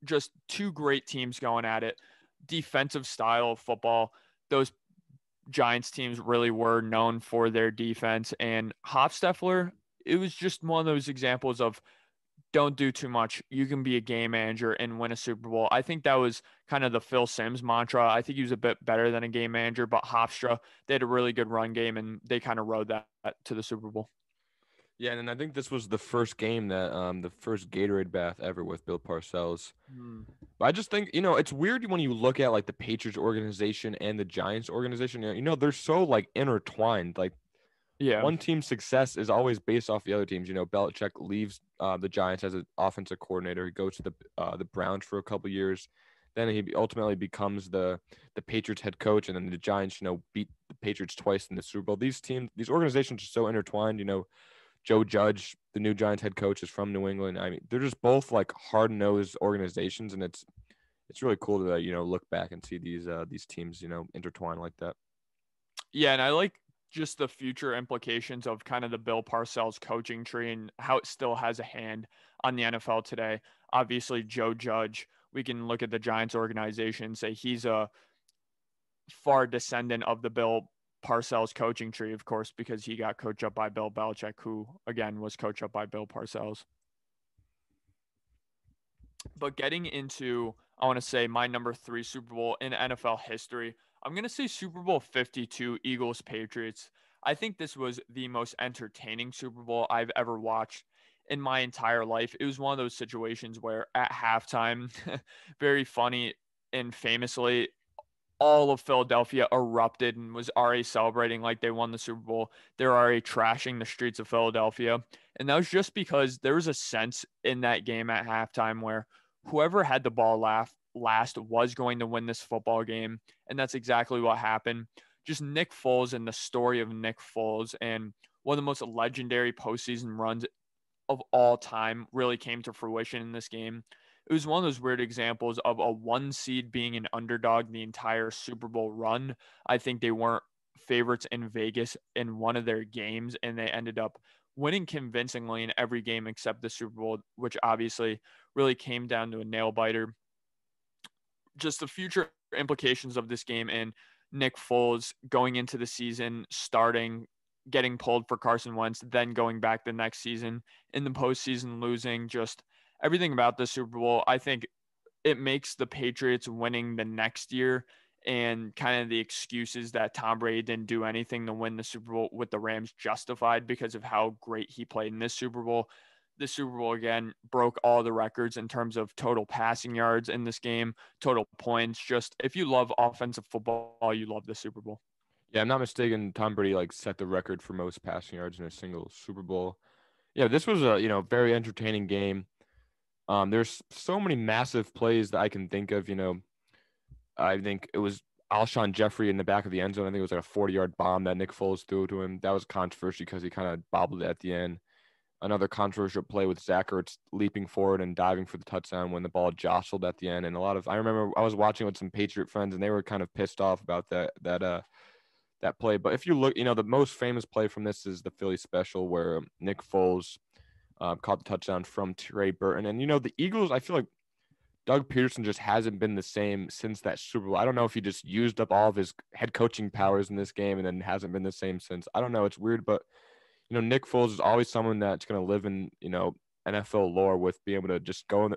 Just two great teams going at it. Defensive style of football. Those Giants teams really were known for their defense. And Hofsteffler, it was just one of those examples of don't do too much. You can be a game manager and win a Super Bowl. I think that was kind of the Phil Simms mantra. I think he was a bit better than a game manager, but Hofstra, they had a really good run game and they kind of rode that to the Super Bowl. Yeah, and I think this was the first game that the first Gatorade bath ever with Bill Parcells. But I just think, it's weird when you look at like the Patriots organization and the Giants organization, they're so like intertwined. Like Yeah. one team's success is always based off the other teams. Belichick leaves the Giants as an offensive coordinator. He goes to the Browns for a couple years. Then he ultimately becomes the Patriots head coach, and then the Giants, beat the Patriots twice in the Super Bowl. These organizations are so intertwined. Joe Judge, the new Giants head coach, is from New England. I mean, they're just both like hard-nosed organizations, and it's really cool to look back and see these teams intertwine like that. Yeah, and I like just the future implications of kind of the Bill Parcells coaching tree and how it still has a hand on the NFL today. Obviously, Joe Judge, we can look at the Giants organization and say he's a far descendant of the Bill Parcells coaching tree, of course, because he got coached up by Bill Belichick, who, again, was coached up by Bill Parcells. But getting into, I want to say, my number 3 Super Bowl in NFL history, I'm going to say Super Bowl 52, Eagles-Patriots. I think this was the most entertaining Super Bowl I've ever watched in my entire life. It was one of those situations where at halftime, very funny and famously, all of Philadelphia erupted and was already celebrating like they won the Super Bowl. They're already trashing the streets of Philadelphia. And that was just because there was a sense in that game at halftime where whoever had the ball last was going to win this football game. And that's exactly what happened. Just Nick Foles and the story of Nick Foles and one of the most legendary postseason runs of all time really came to fruition in this game. It was one of those weird examples of a 1 seed being an underdog the entire Super Bowl run. I think they weren't favorites in Vegas in one of their games, and they ended up winning convincingly in every game except the Super Bowl, which obviously really came down to a nail biter. Just the future implications of this game and Nick Foles going into the season, starting, getting pulled for Carson Wentz, then going back the next season in the postseason, losing, just everything about the Super Bowl. I think it makes the Patriots winning the next year and kind of the excuses that Tom Brady didn't do anything to win the Super Bowl with the Rams justified because of how great he played in this Super Bowl. The Super Bowl, again, broke all the records in terms of total passing yards in this game, total points. Just if you love offensive football, you love the Super Bowl. Yeah, I'm not mistaken. Tom Brady set the record for most passing yards in a single Super Bowl. Yeah, this was a very entertaining game. There's so many massive plays that I can think of. I think it was Alshon Jeffrey in the back of the end zone. I think it was like a 40-yard bomb that Nick Foles threw to him. That was controversial because he kind of bobbled it at the end. Another controversial play with Zach Ertz leaping forward and diving for the touchdown when the ball jostled at the end. And I remember I was watching with some Patriot friends and they were kind of pissed off about that play. But if you look, the most famous play from this is the Philly special where Nick Foles caught the touchdown from Trey Burton. And, the Eagles, I feel like Doug Peterson just hasn't been the same since that Super Bowl. I don't know if he just used up all of his head coaching powers in this game and then hasn't been the same since. I don't know. It's weird, but Nick Foles is always someone that's going to live in, NFL lore with being able to just go in,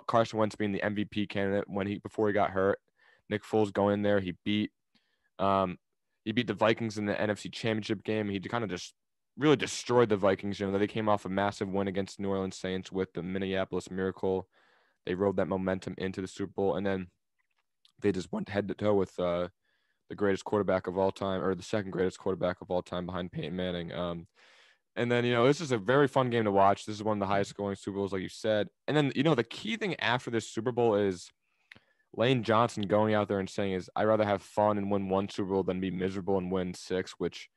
Carson Wentz being the MVP candidate before he got hurt. Nick Foles going in there, he beat the Vikings in the NFC Championship game. He kind of just really destroyed the Vikings. They came off a massive win against the New Orleans Saints with the Minneapolis Miracle. They rode that momentum into the Super Bowl, and then they just went head to toe with the greatest quarterback of all time, or the second greatest quarterback of all time behind Peyton Manning. And then, this is a very fun game to watch. This is one of the highest scoring Super Bowls, like you said. And then, the key thing after this Super Bowl is Lane Johnson going out there and saying I'd rather have fun and win one Super Bowl than be miserable and win 6, which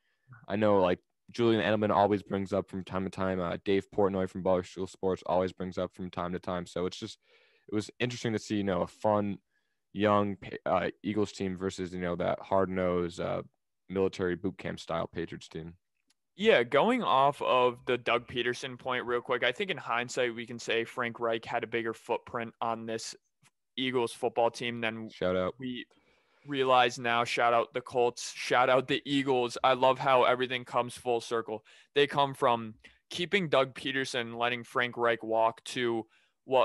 I know like Julian Edelman always brings up from time to time. Dave Portnoy from Barstool Sports always brings up from time to time. So it was interesting to see, a fun, young Eagles team versus, that hard-nosed military boot camp style Patriots team. Yeah, going off of the Doug Peterson point real quick, I think in hindsight we can say Frank Reich had a bigger footprint on this Eagles football team than Shout out. we realize now. Shout out the Colts, shout out the Eagles. I love how everything comes full circle. They come from keeping Doug Peterson, letting Frank Reich walk, to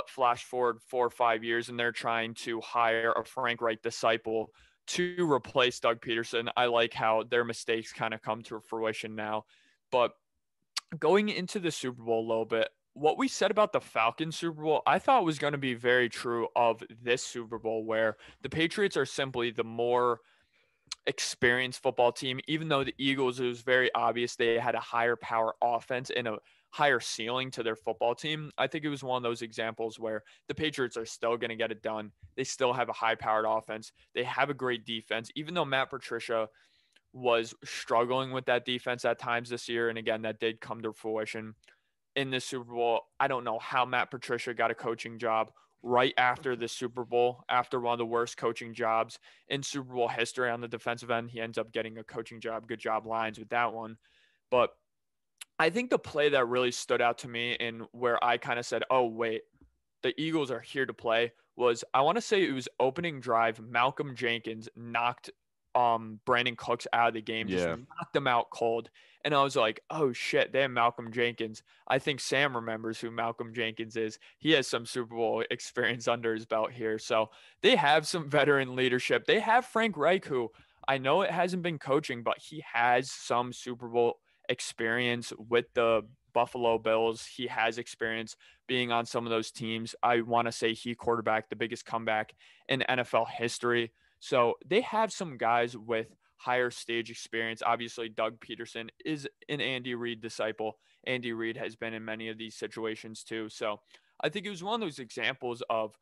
flash forward 4 or 5 years, and they're trying to hire a Frank Reich disciple to replace Doug Peterson. I like how their mistakes kind of come to fruition now. But going into the Super Bowl a little bit, what we said about the Falcons Super Bowl, I thought was going to be very true of this Super Bowl, where the Patriots are simply the more experienced football team. Even though the Eagles, it was very obvious they had a higher power offense and a higher ceiling to their football team. I think it was one of those examples where the Patriots are still going to get it done. They still have a high-powered offense. They have a great defense, even though Matt Patricia was struggling with that defense at times this year. And again, that did come to fruition in this Super Bowl. I don't know how Matt Patricia got a coaching job right after the Super Bowl, after one of the worst coaching jobs in Super Bowl history on the defensive end. He ends up getting a coaching job. Good job, Lions, with that one. But I think the play that really stood out to me and where I kind of said, oh, wait, the Eagles are here to play, was, I want to say it was opening drive. Malcolm Jenkins knocked Brandon Cooks out of the game, just knocked them out cold. And I was like, oh shit, they have Malcolm Jenkins. I think Sam remembers who Malcolm Jenkins is. He has some Super Bowl experience under his belt here. So they have some veteran leadership. They have Frank Reich, who I know it hasn't been coaching, but he has some Super Bowl experience with the Buffalo Bills. He has experience being on some of those teams. I want to say he quarterbacked the biggest comeback in NFL history. So they have some guys with higher stage experience. Obviously, Doug Peterson is an Andy Reid disciple. Andy Reid has been in many of these situations too. So I think it was one of those examples of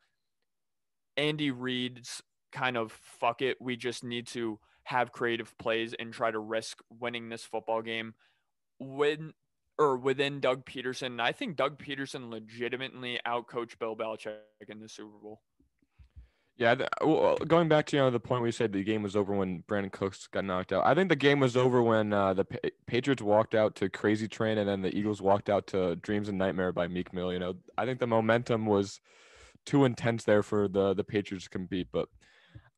Andy Reid's kind of fuck it, we just need to have creative plays and try to risk winning this football game within Doug Peterson. And I think Doug Peterson legitimately outcoached Bill Belichick in the Super Bowl. Yeah, going back to the point where you said the game was over when Brandon Cooks got knocked out. I think the game was over when the Patriots walked out to Crazy Train, and then the Eagles walked out to Dreams and Nightmare by Meek Mill. I think the momentum was too intense there for the Patriots to compete. But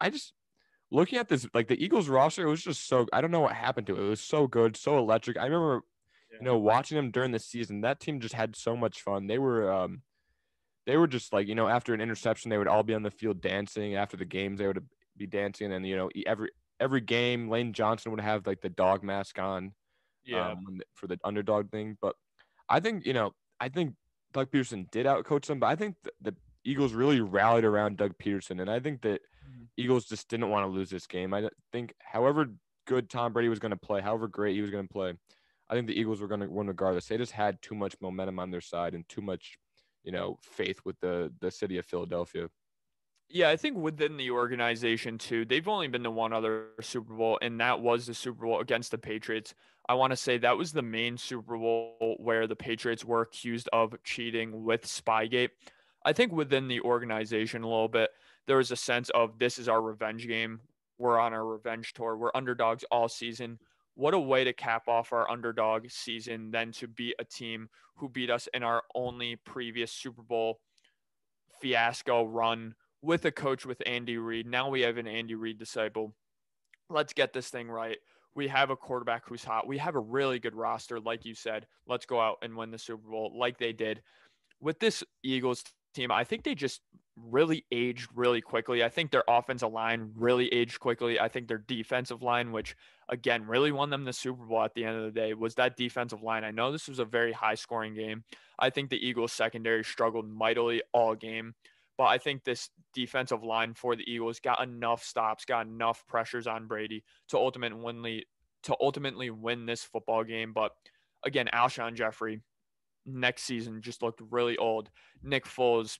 I just, looking at this, like the Eagles roster, it was just so, I don't know what happened to it. It was so good, so electric. I remember, watching them during the season. That team just had so much fun. They were just like, after an interception, they would all be on the field dancing. After the games, they would be dancing. And, every game, Lane Johnson would have like the dog mask on for the underdog thing. But I think Doug Peterson did outcoach them, but I think the Eagles really rallied around Doug Peterson. And I think that Eagles just didn't want to lose this game. I think however good Tom Brady was going to play, however great he was going to play, I think the Eagles were going to win regardless. They just had too much momentum on their side and too much faith with the city of Philadelphia. Yeah, I think within the organization too, they've only been to one other Super Bowl, and that was the Super Bowl against the Patriots. I want to say that was the main Super Bowl where the Patriots were accused of cheating with Spygate. I think within the organization a little bit, there was a sense of, this is our revenge game. We're on our revenge tour. We're underdogs all season. What a way to cap off our underdog season than to beat a team who beat us in our only previous Super Bowl fiasco run with a coach with Andy Reid. Now we have an Andy Reid disciple. Let's get this thing right. We have a quarterback who's hot. We have a really good roster, like you said. Let's go out and win the Super Bowl like they did. With this Eagles team, I think they just really aged really quickly. I think their offensive line really aged quickly. I think their defensive line, which again really won them the Super Bowl at the end of the day, was that defensive line. I know this was a very high scoring game. I think the Eagles secondary struggled mightily all game, but I think this defensive line for the Eagles got enough stops, got enough pressures on Brady to ultimately win this football game. But again, Alshon Jeffrey next season just looked really old. Nick Foles,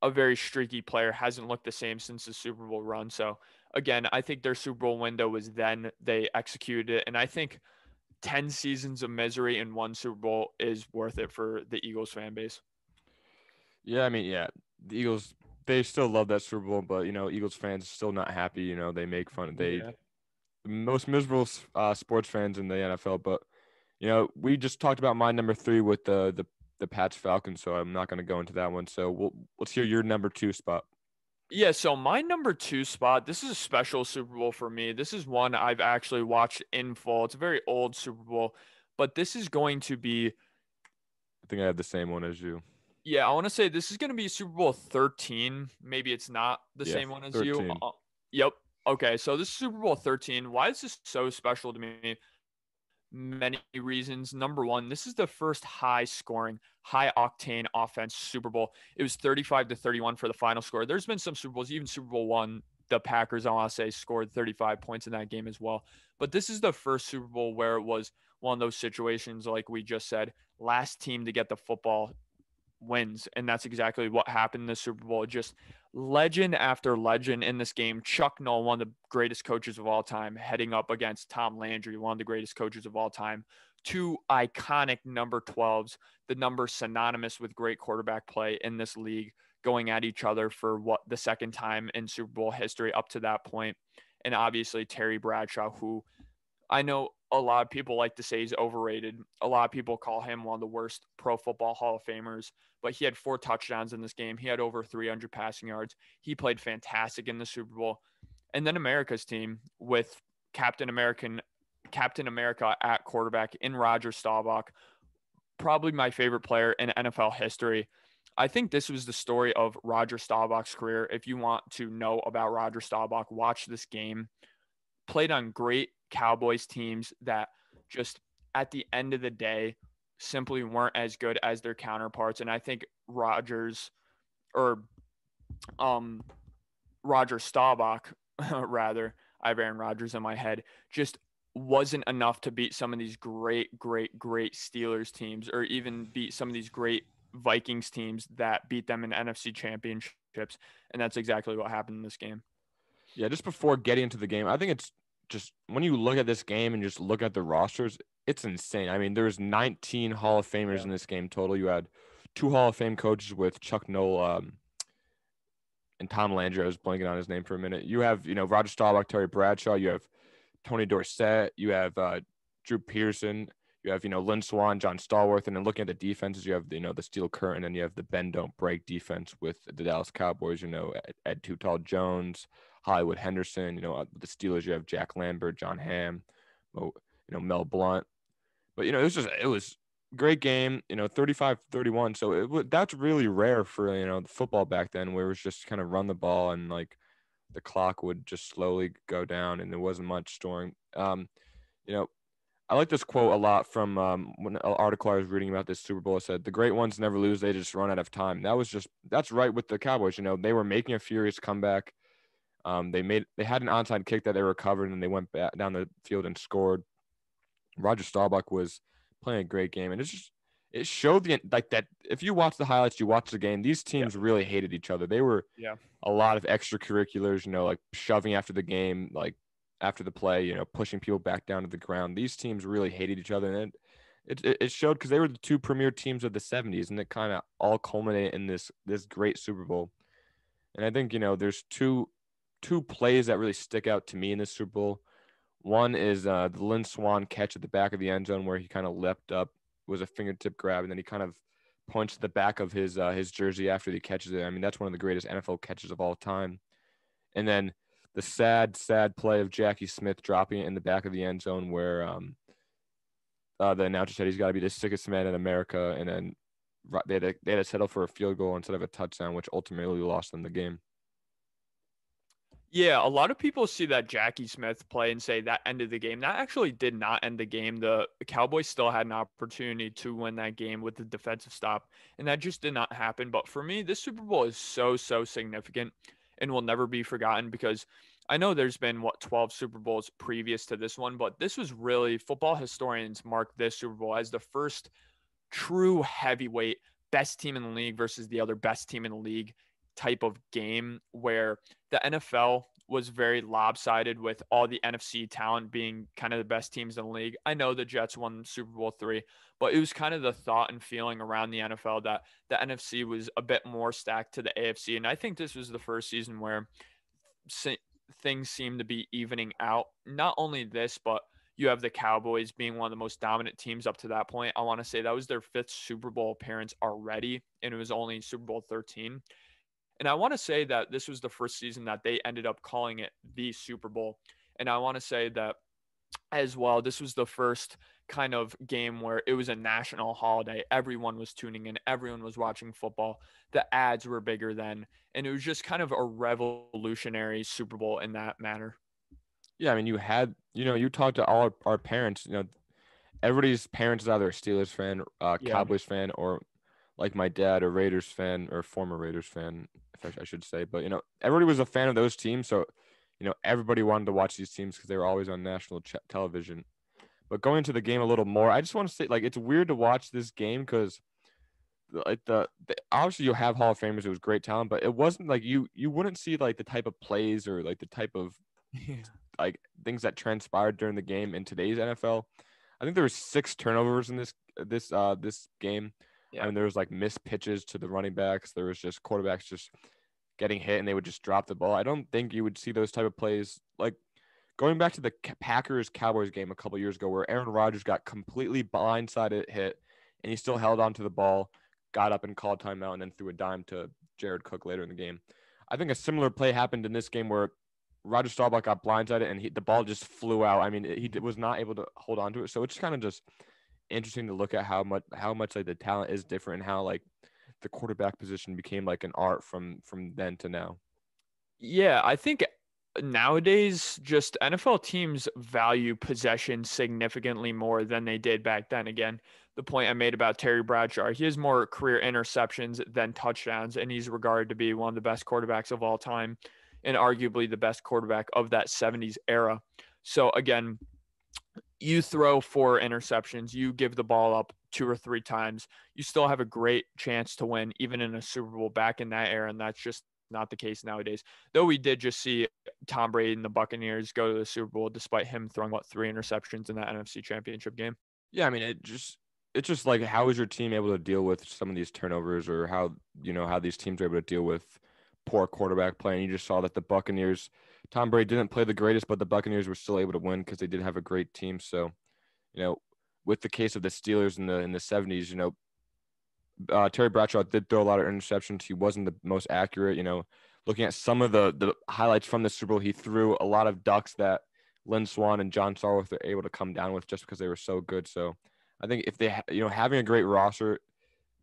a very streaky player, hasn't looked the same since the Super Bowl run. So again, I think their Super Bowl window was then. They executed it, and I think 10 seasons of misery in one Super Bowl is worth it for the Eagles fan base. Yeah, I mean, yeah, the Eagles, they still love that Super Bowl, but Eagles fans are still not happy. They make fun. Yeah. The most miserable sports fans in the NFL. But we just talked about my number 3 with the Pats Falcons, so I'm not going to go into that one. So let's hear your number 2 spot. Yeah, so my number 2 spot, this is a special Super Bowl for me. This is one I've actually watched in full. It's a very old Super Bowl, but this is going to be, I think I have the same one as you. yeah, I want to say this is going to be Super Bowl 13. Maybe it's not the Yeah, same one as 13. you. Yep. Okay, so this is Super Bowl 13. Why is this so special to me? Many reasons. Number one, this is the first high scoring, high octane offense Super Bowl. It was 35-31 for the final score. There's been some Super Bowls, even Super Bowl one, the Packers, I want to say, scored 35 points in that game as well. But this is the first Super Bowl where it was one of those situations, like we just said, last team to get the football wins. And that's exactly what happened in the Super Bowl. Just legend after legend in this game. Chuck Noll, one of the greatest coaches of all time, heading up against Tom Landry, one of the greatest coaches of all time. 2 iconic number 12s, the number synonymous with great quarterback play in this league, going at each other for the second time in Super Bowl history up to that point. And obviously Terry Bradshaw, who I know a lot of people like to say he's overrated. A lot of people call him one of the worst Pro Football Hall of Famers, but he had 4 touchdowns in this game. He had over 300 passing yards. He played fantastic in the Super Bowl. And then America's team with Captain America at quarterback in Roger Staubach, probably my favorite player in NFL history. I think this was the story of Roger Staubach's career. If you want to know about Roger Staubach, watch this game. Played on great Cowboys teams that just at the end of the day simply weren't as good as their counterparts. And I think Roger Staubach, rather, I have Aaron Rodgers in my head, just wasn't enough to beat some of these great Steelers teams, or even beat some of these great Vikings teams that beat them in NFC championships. And that's exactly what happened in this game. Yeah, just before getting into the game, I think it's just when you look at this game and just look at the rosters, it's insane. I mean, there's 19 Hall of Famers in this game total. You had 2 Hall of Fame coaches with Chuck Noll and Tom Landry. I was blanking on his name for a minute. You have, Roger Staubach, Terry Bradshaw. You have Tony Dorsett. You have Drew Pearson. You have, Lynn Swann, John Stallworth. And then looking at the defenses, you have, the Steel Curtain, and you have the bend don't break defense with the Dallas Cowboys, Ed Too Tall Jones, Hollywood Henderson. With the Steelers, you have Jack Lambert, John Hamm, Mel Blount. But, it was a great game, 35-31. So that's really rare for, the football back then, where it was just kind of run the ball and like the clock would just slowly go down and there wasn't much scoring. I like this quote a lot from when an article I was reading about this Super Bowl. It said, "The great ones never lose; they just run out of time." That's right with the Cowboys. They were making a furious comeback. They had an onside kick that they recovered, and they went back down the field and scored. Roger Staubach was playing a great game, and it showed that if you watch the highlights, you watch the game. These teams really hated each other. They were a lot of extracurriculars, like shoving after the game, like after the play, pushing people back down to the ground. These teams really hated each other, and it showed because they were the 2 premier teams of the 70s, and it kind of all culminated in this great Super Bowl. And I think, there's two plays that really stick out to me in this Super Bowl. One is the Lynn Swann catch at the back of the end zone where he kind of leapt up, was a fingertip grab, and then he kind of points to the back of his jersey after he catches it. I mean, that's one of the greatest NFL catches of all time. And then the sad play of Jackie Smith dropping it in the back of the end zone where the announcer said he's got to be the sickest man in America, and then they had to settle for a field goal instead of a touchdown, which ultimately lost them the game. Yeah, a lot of people see that Jackie Smith play and say that ended the game. That actually did not end the game. The Cowboys still had an opportunity to win that game with the defensive stop, and that just did not happen. But for me, this Super Bowl is so significant and will never be forgotten because I know there's been 12 Super Bowls previous to this one, but this was really, football historians mark this Super Bowl as the first true heavyweight best team in the league versus the other best team in the league type of game, where the NFL was very lopsided with all the NFC talent being kind of the best teams in the league. I know the Jets won Super Bowl 3, but it was kind of the thought and feeling around the NFL that the NFC was a bit more stacked to the AFC. And I think this was the first season where things seem to be evening out. Not only this, but you have the Cowboys being one of the most dominant teams up to that point. I want to say that was their 5th Super Bowl appearance already, and it was only Super Bowl 13. And I want to say that this was the first season that they ended up calling it the Super Bowl. And I want to say that as well, this was the first kind of game where it was a national holiday. Everyone was tuning in, everyone was watching football. The ads were bigger then, and it was just kind of a revolutionary Super Bowl in that manner. Yeah, I mean, you talked to all our parents, everybody's parents is either a Steelers fan, Yeah. Cowboys fan, or like my dad, a Raiders fan or former Raiders fan, if I should say. But, everybody was a fan of those teams. So, everybody wanted to watch these teams because they were always on national television. But going into the game a little more, I just want to say, it's weird to watch this game because the obviously you have Hall of Famers. It was great talent, but it wasn't like you wouldn't see like the type of plays or like the type of like things that transpired during the game in today's NFL. I think there were 6 turnovers in this game. Yeah. I mean, there was like missed pitches to the running backs. There was just quarterbacks just getting hit and they would just drop the ball. I don't think you would see those type of plays like going back to the Packers-Cowboys game a couple years ago where Aaron Rodgers got completely blindsided hit and he still held onto the ball, got up and called timeout, and then threw a dime to Jared Cook later in the game. I think a similar play happened in this game where Roger Staubach got blindsided and the ball just flew out. I mean, he was not able to hold on to it. So it's kind of just interesting to look at how much like the talent is different and how like the quarterback position became like an art from then to now. Yeah, I think nowadays just NFL teams value possession significantly more than they did back then. Again, the point I made about Terry Bradshaw, he has more career interceptions than touchdowns, and he's regarded to be one of the best quarterbacks of all time and arguably the best quarterback of that 70s era. So again, you throw 4 interceptions, you give the ball up 2 or 3 times, you still have a great chance to win, even in a Super Bowl back in that era. And that's just not the case nowadays. Though we did just see Tom Brady and the Buccaneers go to the Super Bowl despite him throwing 3 interceptions in that NFC Championship game. Yeah, I mean, it's just like how is your team able to deal with some of these turnovers or how these teams are able to deal with poor quarterback play. And you just saw that the Buccaneers, Tom Brady didn't play the greatest, but the Buccaneers were still able to win because they did have a great team. So, with the case of the Steelers in the 70s, Terry Bradshaw did throw a lot of interceptions. He wasn't the most accurate. Looking at some of the highlights from the Super Bowl, he threw a lot of ducks that Lynn Swann and John Sarworth were able to come down with just because they were so good. So I think if they, having a great roster,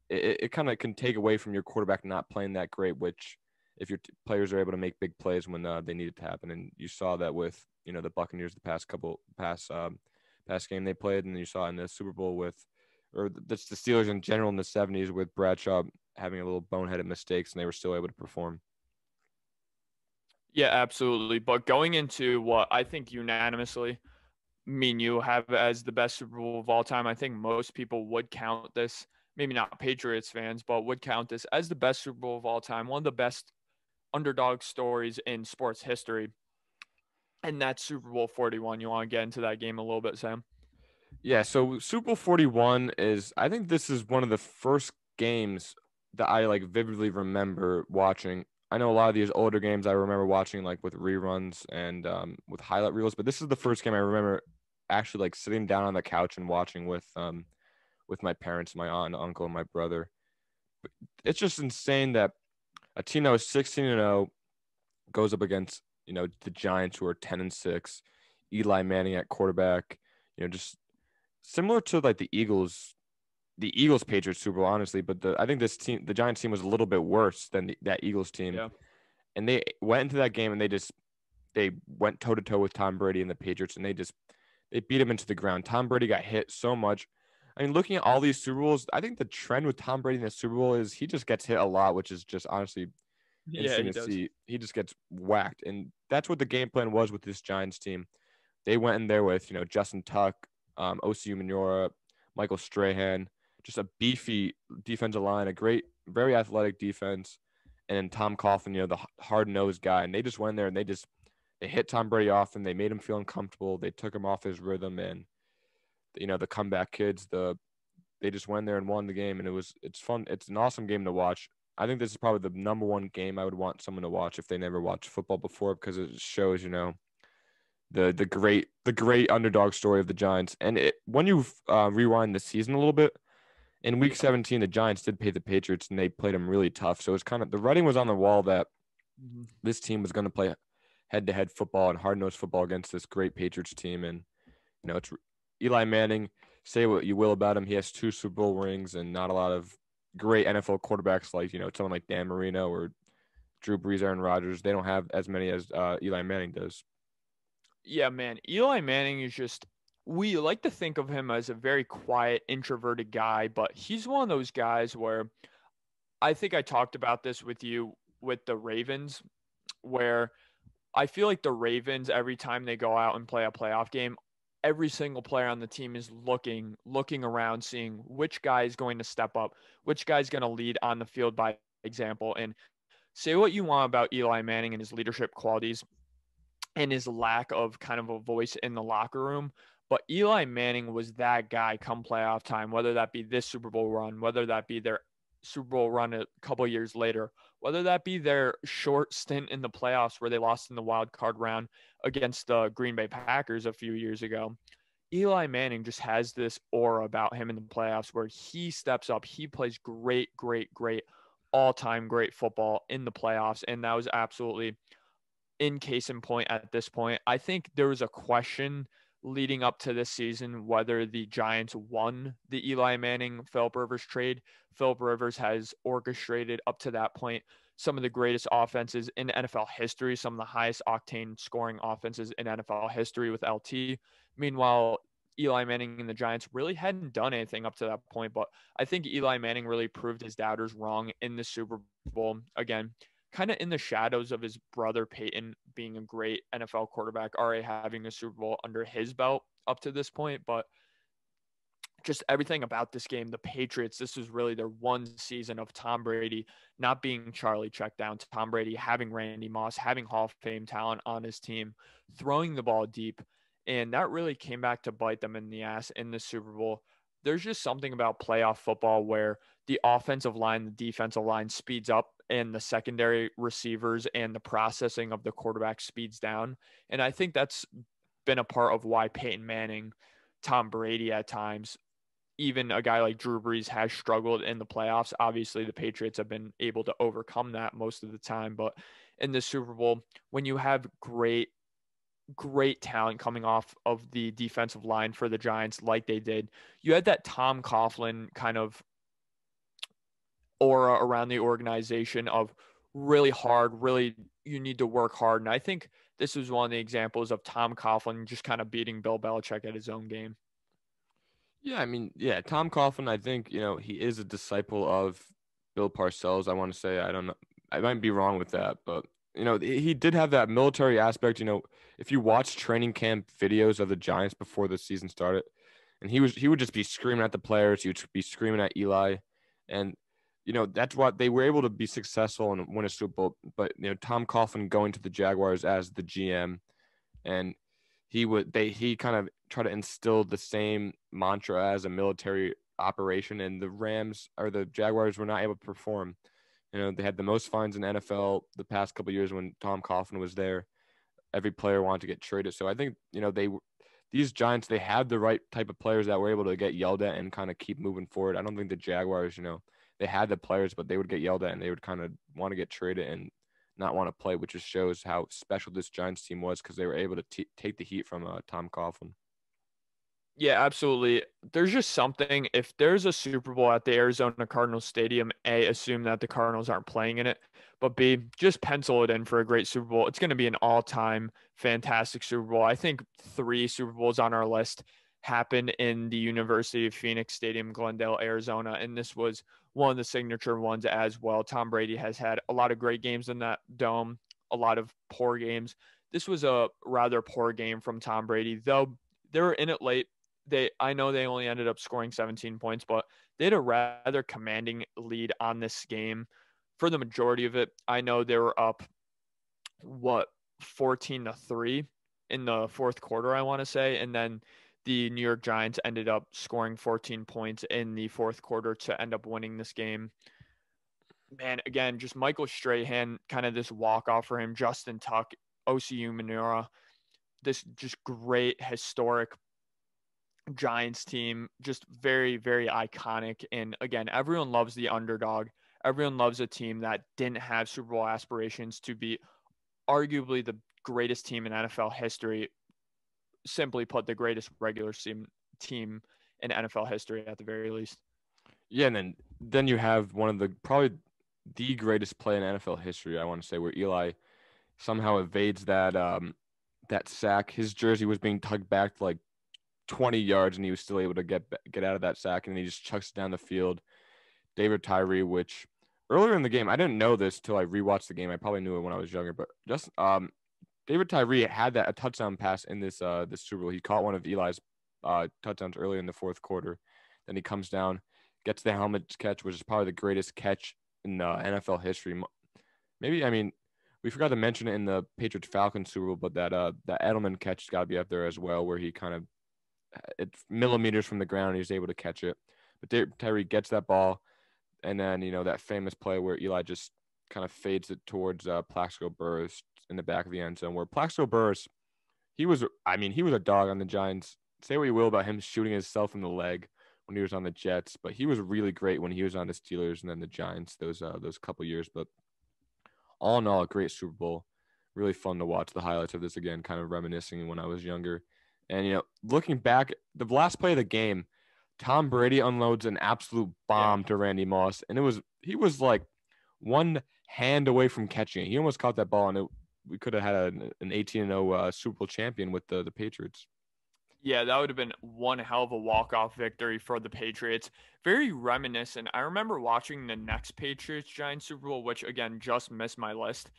it kind of can take away from your quarterback not playing that great, which if your players are able to make big plays when they need it to happen. And you saw that with, the Buccaneers, the past game they played. And you saw in the Super Bowl the Steelers in general in the 70s with Bradshaw having a little boneheaded mistakes and they were still able to perform. Yeah, absolutely. But going into what I think unanimously me and you have as the best Super Bowl of all time, I think most people would count this, maybe not Patriots fans, but would count this as the best Super Bowl of all time, one of the best underdog stories in sports history. And that's Super Bowl 41. You want to get into that game a little bit, Sam? Yeah, so Super Bowl 41 I think this is one of the first games that I like vividly remember watching. I know a lot of these older games I remember watching like with reruns and with highlight reels, but this is the first game I remember actually like sitting down on the couch and watching with my parents, my aunt, uncle, and my brother. It's just insane that a team that was 16-0 goes up against, the Giants who are 10-6, Eli Manning at quarterback, just similar to like the Eagles Patriots Super Bowl, honestly. But I think the Giants team was a little bit worse than that Eagles team. Yeah. And they went into that game and they went toe to toe with Tom Brady and the Patriots, and they beat him into the ground. Tom Brady got hit so much. I mean, looking at all these Super Bowls, I think the trend with Tom Brady in the Super Bowl is he just gets hit a lot, which is just honestly Yeah, Interesting he to does. see. He just gets whacked, and that's what the game plan was with this Giants team. They went in there with Justin Tuck, OCU Manora, Michael Strahan, just a beefy defensive line, a great, very athletic defense, and then Tom Coughlin, the hard nosed guy, and they just went there and they hit Tom Brady off and they made him feel uncomfortable. They took him off his rhythm, and the comeback kids, they just went there and won the game, and it's fun. It's an awesome game to watch. I think this is probably the number one game I would want someone to watch if they never watched football before, because it shows the great underdog story of the Giants. And when you rewind the season a little bit, in Week 17, the Giants did pay the Patriots, and they played them really tough. So it's kind of the writing was on the wall that this team was going to play head-to-head football and hard-nosed football against this great Patriots team. And it's Eli Manning. Say what you will about him, he has 2 Super Bowl rings, and not a lot of great NFL quarterbacks like someone like Dan Marino or Drew Brees, Aaron Rodgers. They don't have as many as Eli Manning does. Yeah, man. Eli Manning is just, we like to think of him as a very quiet, introverted guy, but he's one of those guys where I think I talked about this with you with the Ravens, where I feel like the Ravens, every time they go out and play a playoff game, every single player on the team is looking around, seeing which guy is going to step up, which guy is going to lead on the field by example. And say what you want about Eli Manning and his leadership qualities and his lack of kind of a voice in the locker room. But Eli Manning was that guy come playoff time, whether that be this Super Bowl run, whether that be their Super Bowl run a couple years later, whether that be their short stint in the playoffs where they lost in the wild card round against the Green Bay Packers a few years ago. Eli Manning just has this aura about him in the playoffs where he steps up. He plays great, great, great, all-time great football in the playoffs. And that was absolutely in case in point at this point. I think there was a question leading up to this season whether the Giants won the Eli Manning Philip Rivers trade. Philip Rivers has orchestrated up to that point some of the greatest offenses in NFL history, some of the highest octane scoring offenses in NFL history with LT. Meanwhile, Eli Manning and the Giants really hadn't done anything up to that point, but I think Eli Manning really proved his doubters wrong in the Super Bowl. Again, kind of in the shadows of his brother Peyton being a great NFL quarterback, already having a Super Bowl under his belt up to this point. But just everything about this game, the Patriots, this was really their one season of Tom Brady not being Charlie checked down, Tom Brady having Randy Moss, having Hall of Fame talent on his team, throwing the ball deep. And that really came back to bite them in the ass in the Super Bowl. There's just something about playoff football where the offensive line, the defensive line speeds up and the secondary receivers and the processing of the quarterback speeds down. And I think that's been a part of why Peyton Manning, Tom Brady at times, even a guy like Drew Brees has struggled in the playoffs. Obviously, the Patriots have been able to overcome that most of the time. But in the Super Bowl, when you have great talent coming off of the defensive line for the Giants like they did, you had that Tom Coughlin kind of aura around the organization of really hard, really you need to work hard. And I think this was one of the examples of Tom Coughlin just kind of beating Bill Belichick at his own game. Yeah, I mean, yeah, Tom Coughlin, I think, he is a disciple of Bill Parcells. I want to say, I don't know, I might be wrong with that, but he did have that military aspect. If you watch training camp videos of the Giants before the season started, and he would just be screaming at the players, he would be screaming at Eli, and that's what they were able to be successful and win a Super Bowl. But Tom Coughlin going to the Jaguars as the GM, and he kind of try to instill the same mantra as a military operation, and the Jaguars were not able to perform. They had the most fines in NFL the past couple of years when Tom Coughlin was there. Every player wanted to get traded. So I think, these Giants, they had the right type of players that were able to get yelled at and kind of keep moving forward. I don't think the Jaguars, they had the players, but they would get yelled at and they would kind of want to get traded and not want to play, which just shows how special this Giants team was because they were able to take the heat from Tom Coughlin. Yeah, absolutely. There's just something, if there's a Super Bowl at the Arizona Cardinals Stadium, A, assume that the Cardinals aren't playing in it, but B, just pencil it in for a great Super Bowl. It's going to be an all-time fantastic Super Bowl. I think 3 Super Bowls on our list happened in the University of Phoenix Stadium, Glendale, Arizona. And this was one of the signature ones as well. Tom Brady has had a lot of great games in that dome, a lot of poor games. This was a rather poor game from Tom Brady, though they were in it late. I know they only ended up scoring 17 points, but they had a rather commanding lead on this game for the majority of it. I know they were up 14-3 in the fourth quarter, I want to say, and then the New York Giants ended up scoring 14 points in the fourth quarter to end up winning this game. Man, again, just Michael Strahan, kind of this walk off for him. Justin Tuck, OCU Manura, this just great historic Giants team, just very, very iconic. And again, everyone loves the underdog. Everyone loves a team that didn't have Super Bowl aspirations to be arguably the greatest team in NFL history. Simply put, the greatest regular team in NFL history at the very least. Yeah, and then you have one of the probably the greatest play in NFL history, I want to say, where Eli somehow evades that sack. His jersey was being tugged back to like 20 yards, and he was still able to get out of that sack, and he just chucks it down the field. David Tyree, which earlier in the game, I didn't know this till I rewatched the game. I probably knew it when I was younger, but just David Tyree had a touchdown pass in this Super Bowl. He caught one of Eli's touchdowns early in the fourth quarter. Then he comes down, gets the helmet catch, which is probably the greatest catch in NFL history. Maybe, I mean, we forgot to mention it in the Patriots Falcons Super Bowl, but that Edelman catch has got to be up there as well, where he kind of it's millimeters from the ground, he's able to catch it. But Tyree gets that ball, and then that famous play where Eli just kind of fades it towards Plaxico Burress in the back of the end zone, where Plaxico Burress, he was a dog on the Giants. Say what you will about him shooting himself in the leg when he was on the Jets, but he was really great when he was on the Steelers and then the Giants those couple years. But all in all, a great Super Bowl. Really fun to watch the highlights of this again, kind of reminiscing when I was younger. And looking back, the last play of the game, Tom Brady unloads an absolute bomb to Randy Moss, and he was like one hand away from catching it. He almost caught that ball, and we could have had an 18-0 Super Bowl champion with the Patriots. Yeah, that would have been one hell of a walk-off victory for the Patriots. Very reminiscent. I remember watching the next Patriots-Giants Super Bowl, which, again, just missed my list.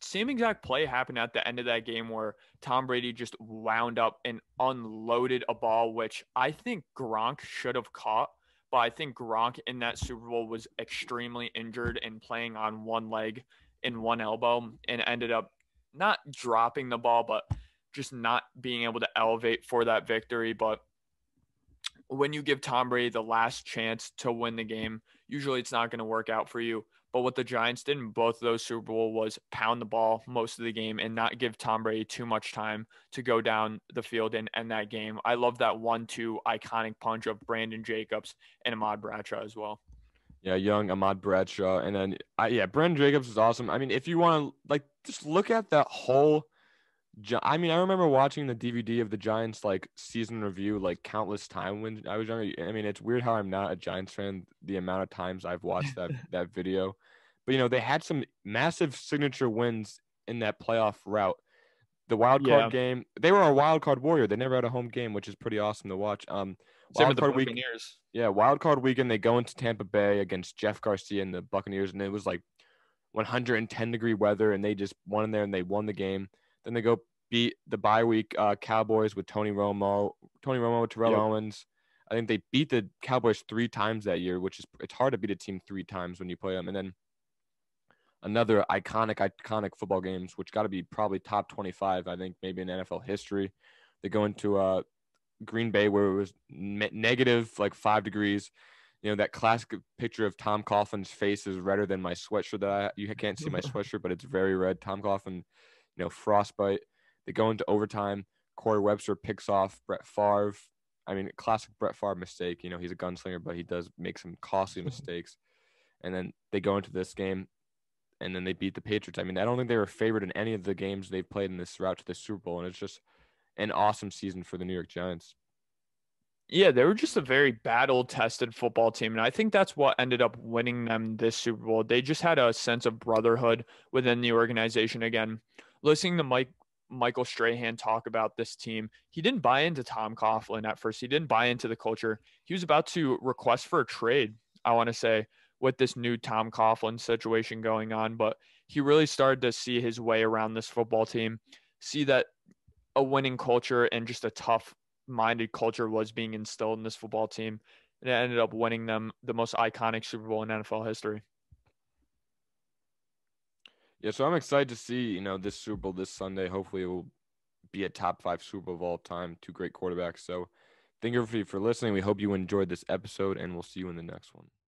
Same exact play happened at the end of that game where Tom Brady just wound up and unloaded a ball, which I think Gronk should have caught. But I think Gronk in that Super Bowl was extremely injured and playing on one leg and one elbow and ended up not dropping the ball, but just not being able to elevate for that victory. But when you give Tom Brady the last chance to win the game, usually it's not going to work out for you. But what the Giants did in both of those Super Bowl was pound the ball most of the game and not give Tom Brady too much time to go down the field and end that game. I love that 1-2 iconic punch of Brandon Jacobs and Ahmad Bradshaw as well. Yeah, young Ahmad Bradshaw. And then, Brandon Jacobs is awesome. I mean, if you want to, just look at that whole I remember watching the DVD of the Giants season review countless times when I was younger. I mean, it's weird how I'm not a Giants fan, the amount of times I've watched that video. But they had some massive signature wins in that playoff route. The wild card game, they were a wild card warrior. They never had a home game, which is pretty awesome to watch. Same with the Buccaneers. Wild card weekend, they go into Tampa Bay against Jeff Garcia and the Buccaneers, and it was 110-degree weather, and they just won in there and they won the game. Then they go beat the bye week Cowboys with Tony Romo, Terrell Owens. I think they beat the Cowboys 3 times that year, which is it's hard to beat a team 3 times when you play them. And then another iconic football games, which got to be probably top 25, I think, maybe in NFL history. They go into Green Bay where it was negative 5 degrees. That classic picture of Tom Coughlin's face is redder than my sweatshirt you can't see my sweatshirt, but it's very red. Tom Coughlin, frostbite. They go into overtime. Corey Webster picks off Brett Favre. I mean, classic Brett Favre mistake. He's a gunslinger, but he does make some costly mistakes. And then they go into this game, and then they beat the Patriots. I mean, I don't think they were favored in any of the games they've played in this route to the Super Bowl, and it's just an awesome season for the New York Giants. Yeah, they were just a very battle-tested football team, and I think that's what ended up winning them this Super Bowl. They just had a sense of brotherhood within the organization. Again, listening to Michael Strahan talk about this team, he didn't buy into Tom Coughlin at first. He didn't buy into the culture. He was about to request for a trade, I want to say, with this new Tom Coughlin situation going on. But he really started to see his way around this football team, see that a winning culture and just a tough-minded culture was being instilled in this football team. And it ended up winning them the most iconic Super Bowl in NFL history. Yeah, so I'm excited to see, this Super Bowl this Sunday. Hopefully it will be a top 5 Super Bowl of all time. 2 great quarterbacks. So thank you for listening. We hope you enjoyed this episode, and we'll see you in the next one.